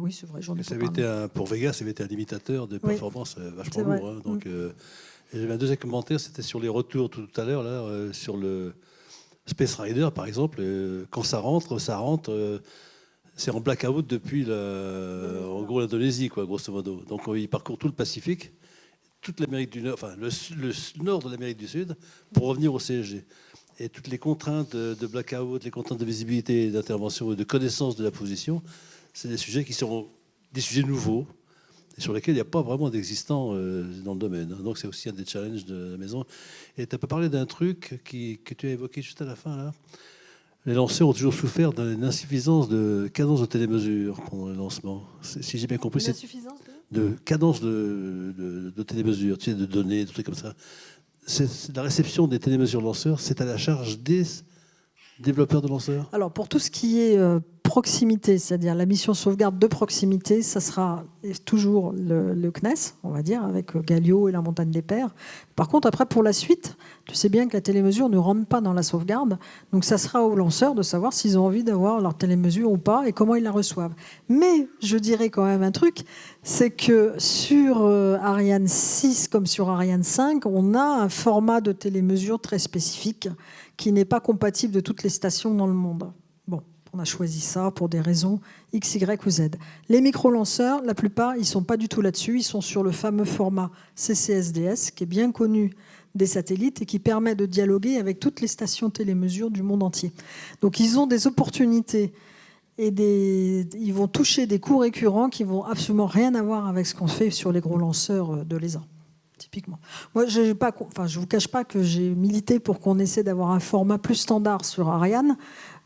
oui, c'est vrai, j'en ai pas parlé. Pour Vega, ça avait été un limitateur de performance vachement lourd. Hein, et j'avais un deuxième commentaire, c'était sur les retours tout à l'heure, là, sur Space Rider, par exemple, quand ça rentre, c'est en blackout depuis en gros l'Indonésie, quoi, grosso modo. Donc il parcourt tout le Pacifique, toute l'Amérique du Nord, enfin le nord de l'Amérique du Sud, pour revenir au CSG. Et toutes les contraintes de blackout, les contraintes de visibilité, d'intervention et de connaissance de la position, c'est des sujets qui sont des sujets nouveaux et sur lesquels il n'y a pas vraiment d'existant dans le domaine. Donc c'est aussi un des challenges de la maison. Et tu as parlé d'un truc que tu as évoqué juste à la fin, là. Les lanceurs ont toujours souffert d'une insuffisance de cadence de télémesure pendant le lancement. Si j'ai bien compris, c'est de cadence de télémesure, tu sais, de données, des trucs comme ça. La réception des télémesures lanceurs, c'est à la charge des développeurs de lanceurs? Alors, pour tout ce qui est proximité, c'est-à-dire la mission sauvegarde de proximité, ça sera toujours le CNES, on va dire, avec Galio et la montagne des Pères. Par contre, après, pour la suite, tu sais bien que la télémesure ne rentre pas dans la sauvegarde, donc ça sera aux lanceurs de savoir s'ils ont envie d'avoir leur télémesure ou pas et comment ils la reçoivent. Mais je dirais quand même un truc, c'est que sur Ariane 6 comme sur Ariane 5, on a un format de télémesure très spécifique qui n'est pas compatible de toutes les stations dans le monde. Bon, on a choisi ça pour des raisons X, Y ou Z. Les micro-lanceurs, la plupart, ils ne sont pas du tout là-dessus. Ils sont sur le fameux format CCSDS, qui est bien connu des satellites et qui permet de dialoguer avec toutes les stations télémesure du monde entier. Donc, ils ont des opportunités et ils vont toucher des coûts récurrents qui vont absolument rien avoir avec ce qu'on fait sur les gros lanceurs de l'ESA. Typiquement. Moi, je ne vous cache pas que j'ai milité pour qu'on essaie d'avoir un format plus standard sur Ariane.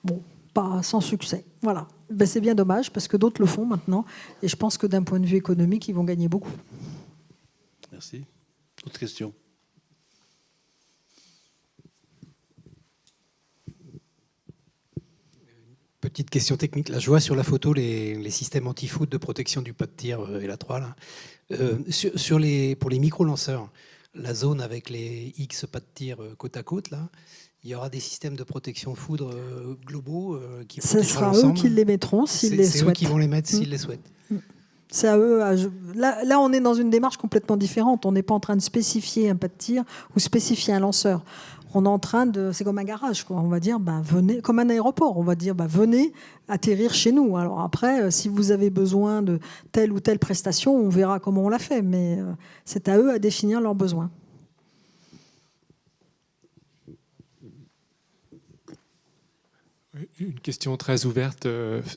Bon, pas sans succès. Voilà. Ben, c'est bien dommage parce que d'autres le font maintenant. Et je pense que d'un point de vue économique, ils vont gagner beaucoup. Merci. Autre question? Petite question technique. Là, je vois sur la photo les systèmes anti-foot de protection du pas de tir et la 3. Là. Pour les micro-lanceurs, la zone avec les X pas de tir côte à côte, là, il y aura des systèmes de protection foudre globaux qui ce sera eux qui les mettront s'ils les souhaitent. C'est eux qui vont les mettre s'ils les souhaitent. C'est à eux. Là, on est dans une démarche complètement différente. On n'est pas en train de spécifier un pas de tir ou spécifier un lanceur. On est en train c'est comme un garage, quoi. On va dire, venez, comme un aéroport, on va dire, venez atterrir chez nous. Alors après, si vous avez besoin de telle ou telle prestation, on verra comment on la fait, mais c'est à eux à définir leurs besoins. Une question très ouverte,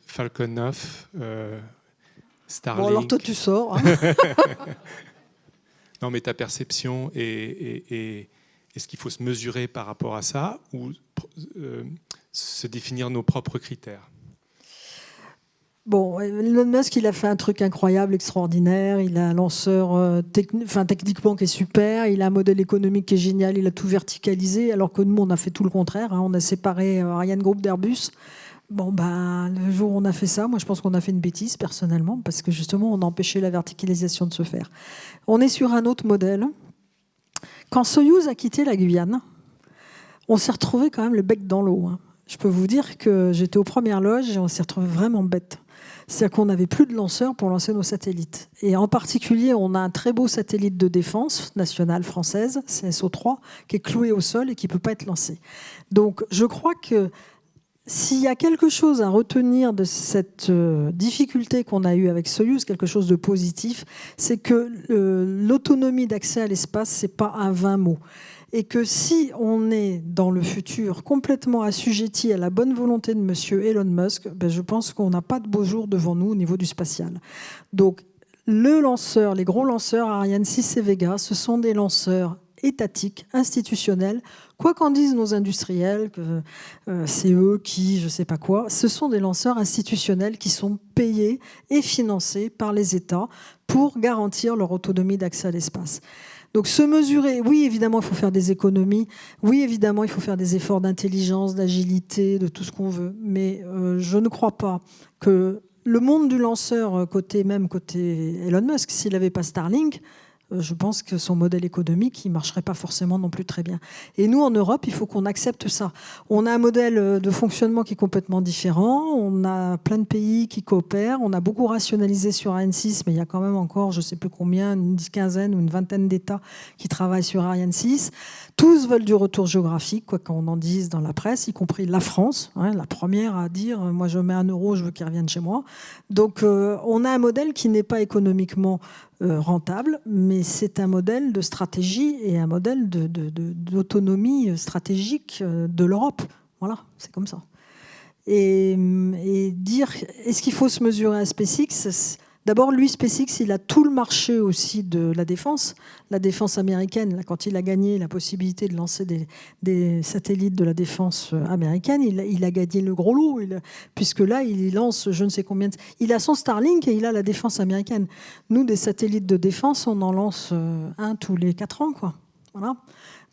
Falcon 9, Starlink. Bon, alors toi, tu sors. Hein. Non, mais ta perception et est-ce qu'il faut se mesurer par rapport à ça ou se définir nos propres critères? Bon, Elon Musk, il a fait un truc incroyable, extraordinaire. Il a un lanceur techniquement qui est super. Il a un modèle économique qui est génial. Il a tout verticalisé, alors que nous, on a fait tout le contraire. Hein. On a séparé Ariane Group d'Airbus. Bon, le jour où on a fait ça, moi, je pense qu'on a fait une bêtise, personnellement, parce que justement, on a empêché la verticalisation de se faire. On est sur un autre modèle. Quand Soyouz a quitté la Guyane, on s'est retrouvé quand même le bec dans l'eau. Hein. Je peux vous dire que j'étais aux premières loges et on s'est retrouvé vraiment bête. C'est-à-dire qu'on n'avait plus de lanceurs pour lancer nos satellites. Et en particulier, on a un très beau satellite de défense nationale française, CSO3, qui est cloué au sol et qui ne peut pas être lancé. Donc, je crois que s'il y a quelque chose à retenir de cette difficulté qu'on a eue avec Soyouz, quelque chose de positif, c'est que l'autonomie d'accès à l'espace, ce n'est pas un vain mot. Et que si on est dans le futur complètement assujetti à la bonne volonté de M. Elon Musk, je pense qu'on n'a pas de beaux jours devant nous au niveau du spatial. Donc, les gros lanceurs Ariane 6 et Vega, ce sont des lanceurs étatiques, institutionnels, quoi qu'en disent nos industriels, que c'est eux qui, je ne sais pas quoi, ce sont des lanceurs institutionnels qui sont payés et financés par les États pour garantir leur autonomie d'accès à l'espace. Donc se mesurer, oui, évidemment, il faut faire des économies, oui, évidemment, il faut faire des efforts d'intelligence, d'agilité, de tout ce qu'on veut, mais je ne crois pas que le monde du lanceur, côté Elon Musk, s'il n'avait pas Starlink, je pense que son modèle économique, il ne marcherait pas forcément non plus très bien. Et nous, en Europe, il faut qu'on accepte ça. On a un modèle de fonctionnement qui est complètement différent. On a plein de pays qui coopèrent. On a beaucoup rationalisé sur Ariane 6, mais il y a quand même encore, je ne sais plus combien, une quinzaine ou une vingtaine d'États qui travaillent sur Ariane 6. Tous veulent du retour géographique, quoi qu'on en dise dans la presse, y compris la France, hein, la première à dire « moi je mets 1 euro, je veux qu'il revienne chez moi ». Donc on a un modèle qui n'est pas économiquement rentable, mais c'est un modèle de stratégie et un modèle d'autonomie stratégique de l'Europe. Voilà, c'est comme ça. Et dire, est-ce qu'il faut se mesurer à SpaceX ? D'abord, lui, SpaceX, il a tout le marché aussi de la défense. La défense américaine, là, quand il a gagné la possibilité de lancer des satellites de la défense américaine, il a gagné le gros lot, puisque là, il lance je ne sais combien de... Il a son Starlink et il a la défense américaine. Nous, des satellites de défense, on en lance un tous les 4 ans, quoi. Voilà.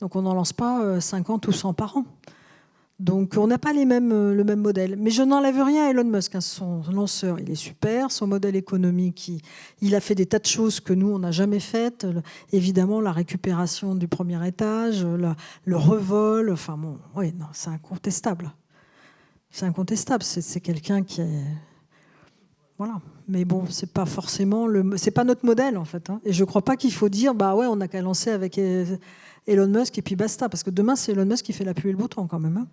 Donc, on n'en lance pas 50 ou 100 par an. Donc on n'a pas le même modèle. Mais je n'enlève rien à Elon Musk. Hein. Son lanceur, il est super. Son modèle économique, il a fait des tas de choses que nous, on n'a jamais faites. Évidemment, la récupération du premier étage, le revol. Enfin bon, oui, non, c'est incontestable. C'est incontestable. C'est quelqu'un qui est... Voilà. Mais bon, c'est pas forcément c'est pas notre modèle, en fait. Hein. Et je crois pas qu'il faut dire, bah ouais, on n'a qu'à lancer avec Elon Musk et puis basta. Parce que demain, c'est Elon Musk qui fait la pluie et le beau temps, quand même. Hein.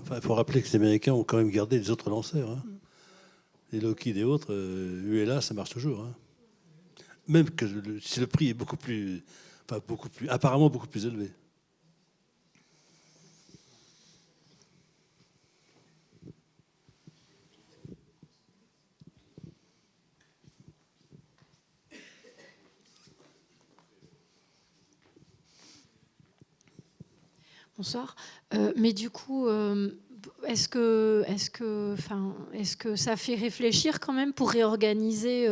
Enfin, il faut rappeler que les Américains ont quand même gardé les autres lanceurs. Hein. Les Lockheed et autres, ULA, ça marche toujours. Hein. Même que si le prix est apparemment beaucoup plus élevé. Bonsoir. Mais du coup, est-ce que ça fait réfléchir quand même pour réorganiser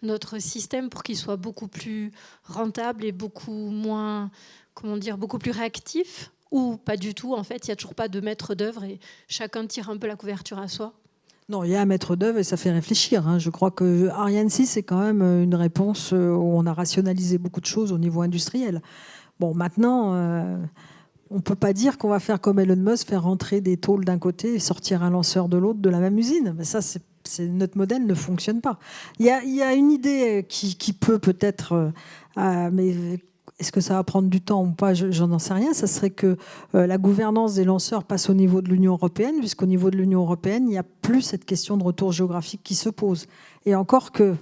notre système pour qu'il soit beaucoup plus rentable et beaucoup moins, beaucoup plus réactif, ou pas du tout? En fait, il n'y a toujours pas de maître d'œuvre et chacun tire un peu la couverture à soi. Non, il y a un maître d'œuvre et ça fait réfléchir. Hein. Je crois que Ariane 6, c'est quand même une réponse où on a rationalisé beaucoup de choses au niveau industriel. Bon, maintenant... on ne peut pas dire qu'on va faire comme Elon Musk, faire rentrer des tôles d'un côté et sortir un lanceur de l'autre de la même usine. Mais ça, notre modèle ne fonctionne pas. Il y a une idée qui peut-être... mais est-ce que ça va prendre du temps ou pas? J'en sais rien. Ça serait que la gouvernance des lanceurs passe au niveau de l'Union européenne, puisqu'au niveau de l'Union européenne, il n'y a plus cette question de retour géographique qui se pose. Et encore que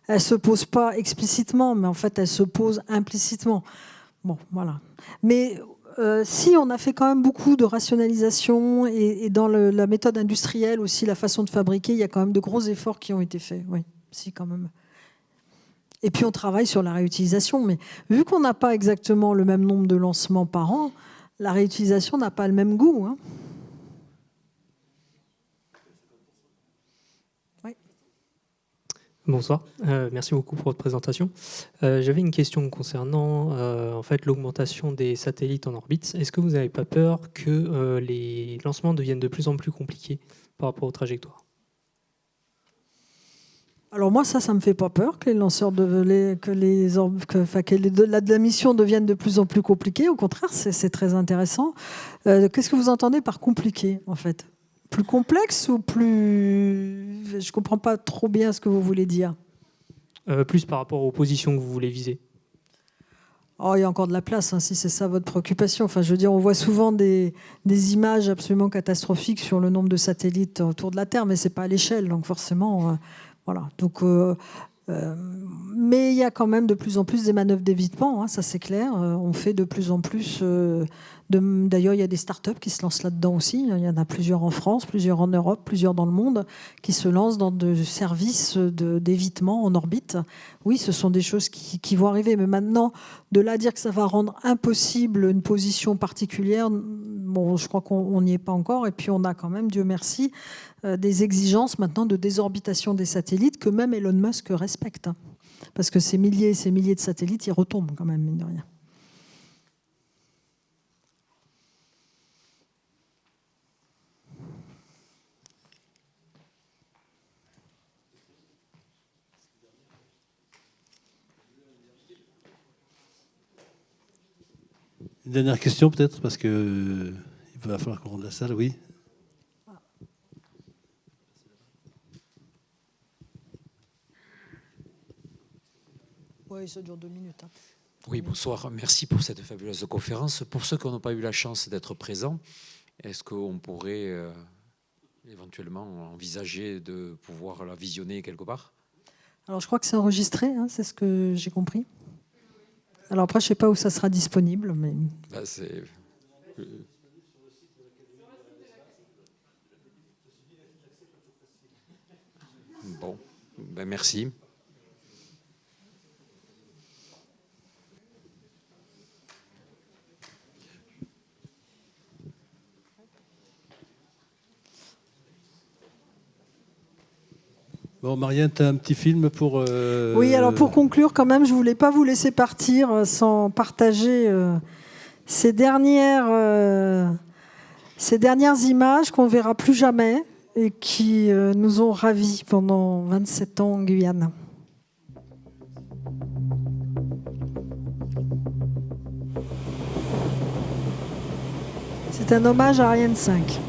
elle ne se pose pas explicitement, mais en fait, elle se pose implicitement. Bon, voilà. Mais... si on a fait quand même beaucoup de rationalisation et dans la méthode industrielle aussi, la façon de fabriquer, il y a quand même de gros efforts qui ont été faits. Oui, si, quand même. Et puis on travaille sur la réutilisation. Mais vu qu'on n'a pas exactement le même nombre de lancements par an, la réutilisation n'a pas le même goût. Hein. Bonsoir, merci beaucoup pour votre présentation. J'avais une question concernant en fait, l'augmentation des satellites en orbite. Est-ce que vous n'avez pas peur que les lancements deviennent de plus en plus compliqués par rapport aux trajectoires? Alors moi, ça ne me fait pas peur que les lanceurs la mission devienne de plus en plus compliquée. Au contraire, c'est très intéressant. Qu'est-ce que vous entendez par compliqué, en fait? Plus complexe ou plus... Je ne comprends pas trop bien ce que vous voulez dire. Plus par rapport aux positions que vous voulez viser. Oh, il y a encore de la place, hein, si c'est ça votre préoccupation. Enfin, je veux dire, on voit souvent des images absolument catastrophiques sur le nombre de satellites autour de la Terre, mais ce n'est pas à l'échelle, donc forcément... voilà. Donc, mais il y a quand même de plus en plus des manœuvres d'évitement, hein, ça c'est clair. On fait de plus en plus... D'ailleurs, il y a des startups qui se lancent là-dedans aussi. Il y en a plusieurs en France, plusieurs en Europe, plusieurs dans le monde, qui se lancent dans des services d'évitement en orbite. Oui, ce sont des choses qui vont arriver. Mais maintenant, de là à dire que ça va rendre impossible une position particulière, bon, je crois qu'on n'y est pas encore. Et puis, on a quand même, Dieu merci, des exigences maintenant de désorbitation des satellites que même Elon Musk respecte. Parce que ces milliers et ces milliers de satellites, ils retombent quand même, mine de rien. Une dernière question peut-être, parce que il va falloir qu'on rende la salle, oui. Oui, ça dure 2 minutes. Oui, bonsoir. Merci pour cette fabuleuse conférence. Pour ceux qui n'ont pas eu la chance d'être présents, est-ce qu'on pourrait éventuellement envisager de pouvoir la visionner quelque part? Alors, je crois que c'est enregistré, hein, c'est ce que j'ai compris. Alors après, je ne sais pas où ça sera disponible, mais... C'est... Bon, merci. Bon, Marianne, tu as un petit film pour... Oui, alors pour conclure, quand même, je ne voulais pas vous laisser partir sans partager ces dernières images qu'on ne verra plus jamais et qui nous ont ravis pendant 27 ans en Guyane. C'est un hommage à Ariane 5.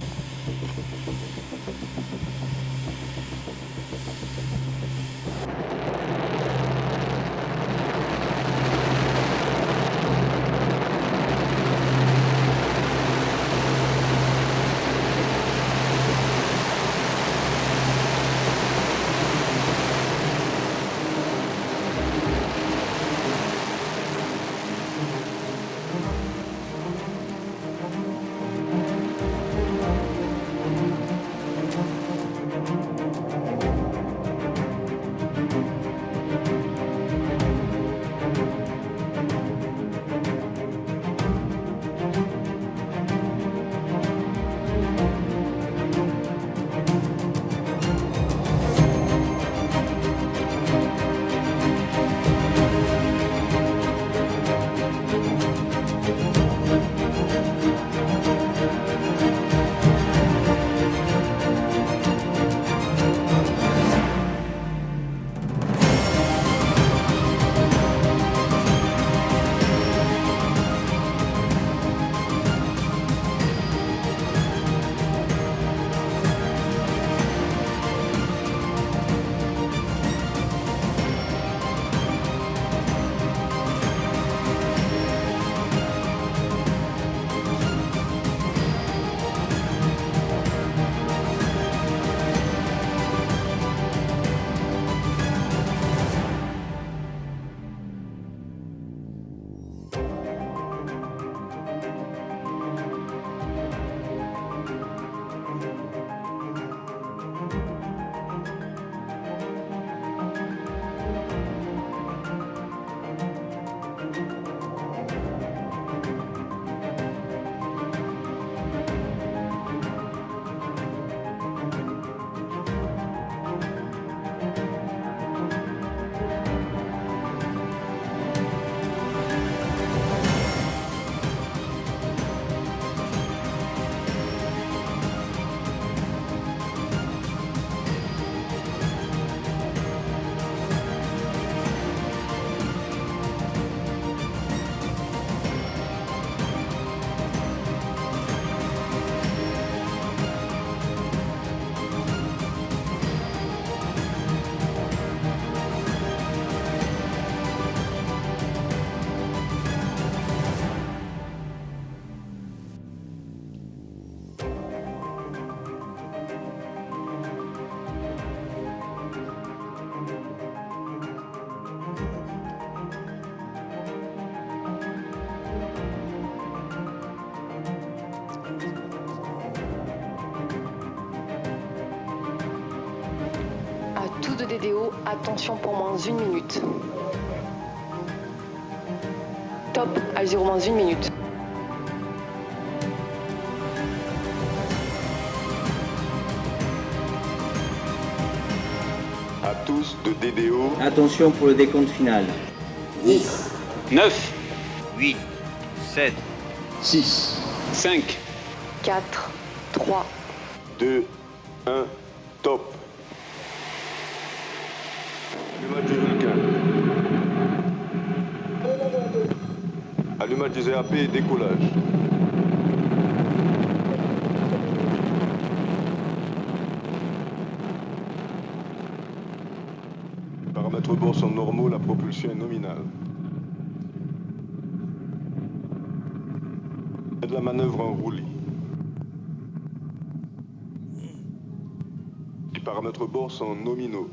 Tout de DDO, attention pour moins 1 minute. Top, à 0 moins 1 minute. À tous de DDO. Attention pour le décompte final. 10, 9, 8, 7, 6, 5, 4, 3, 2, 1, top. Allumage des EAP et décollage. Paramètres bord sont normaux, la propulsion est nominale. Et de la manœuvre en roulis. Les paramètres bord sont nominaux.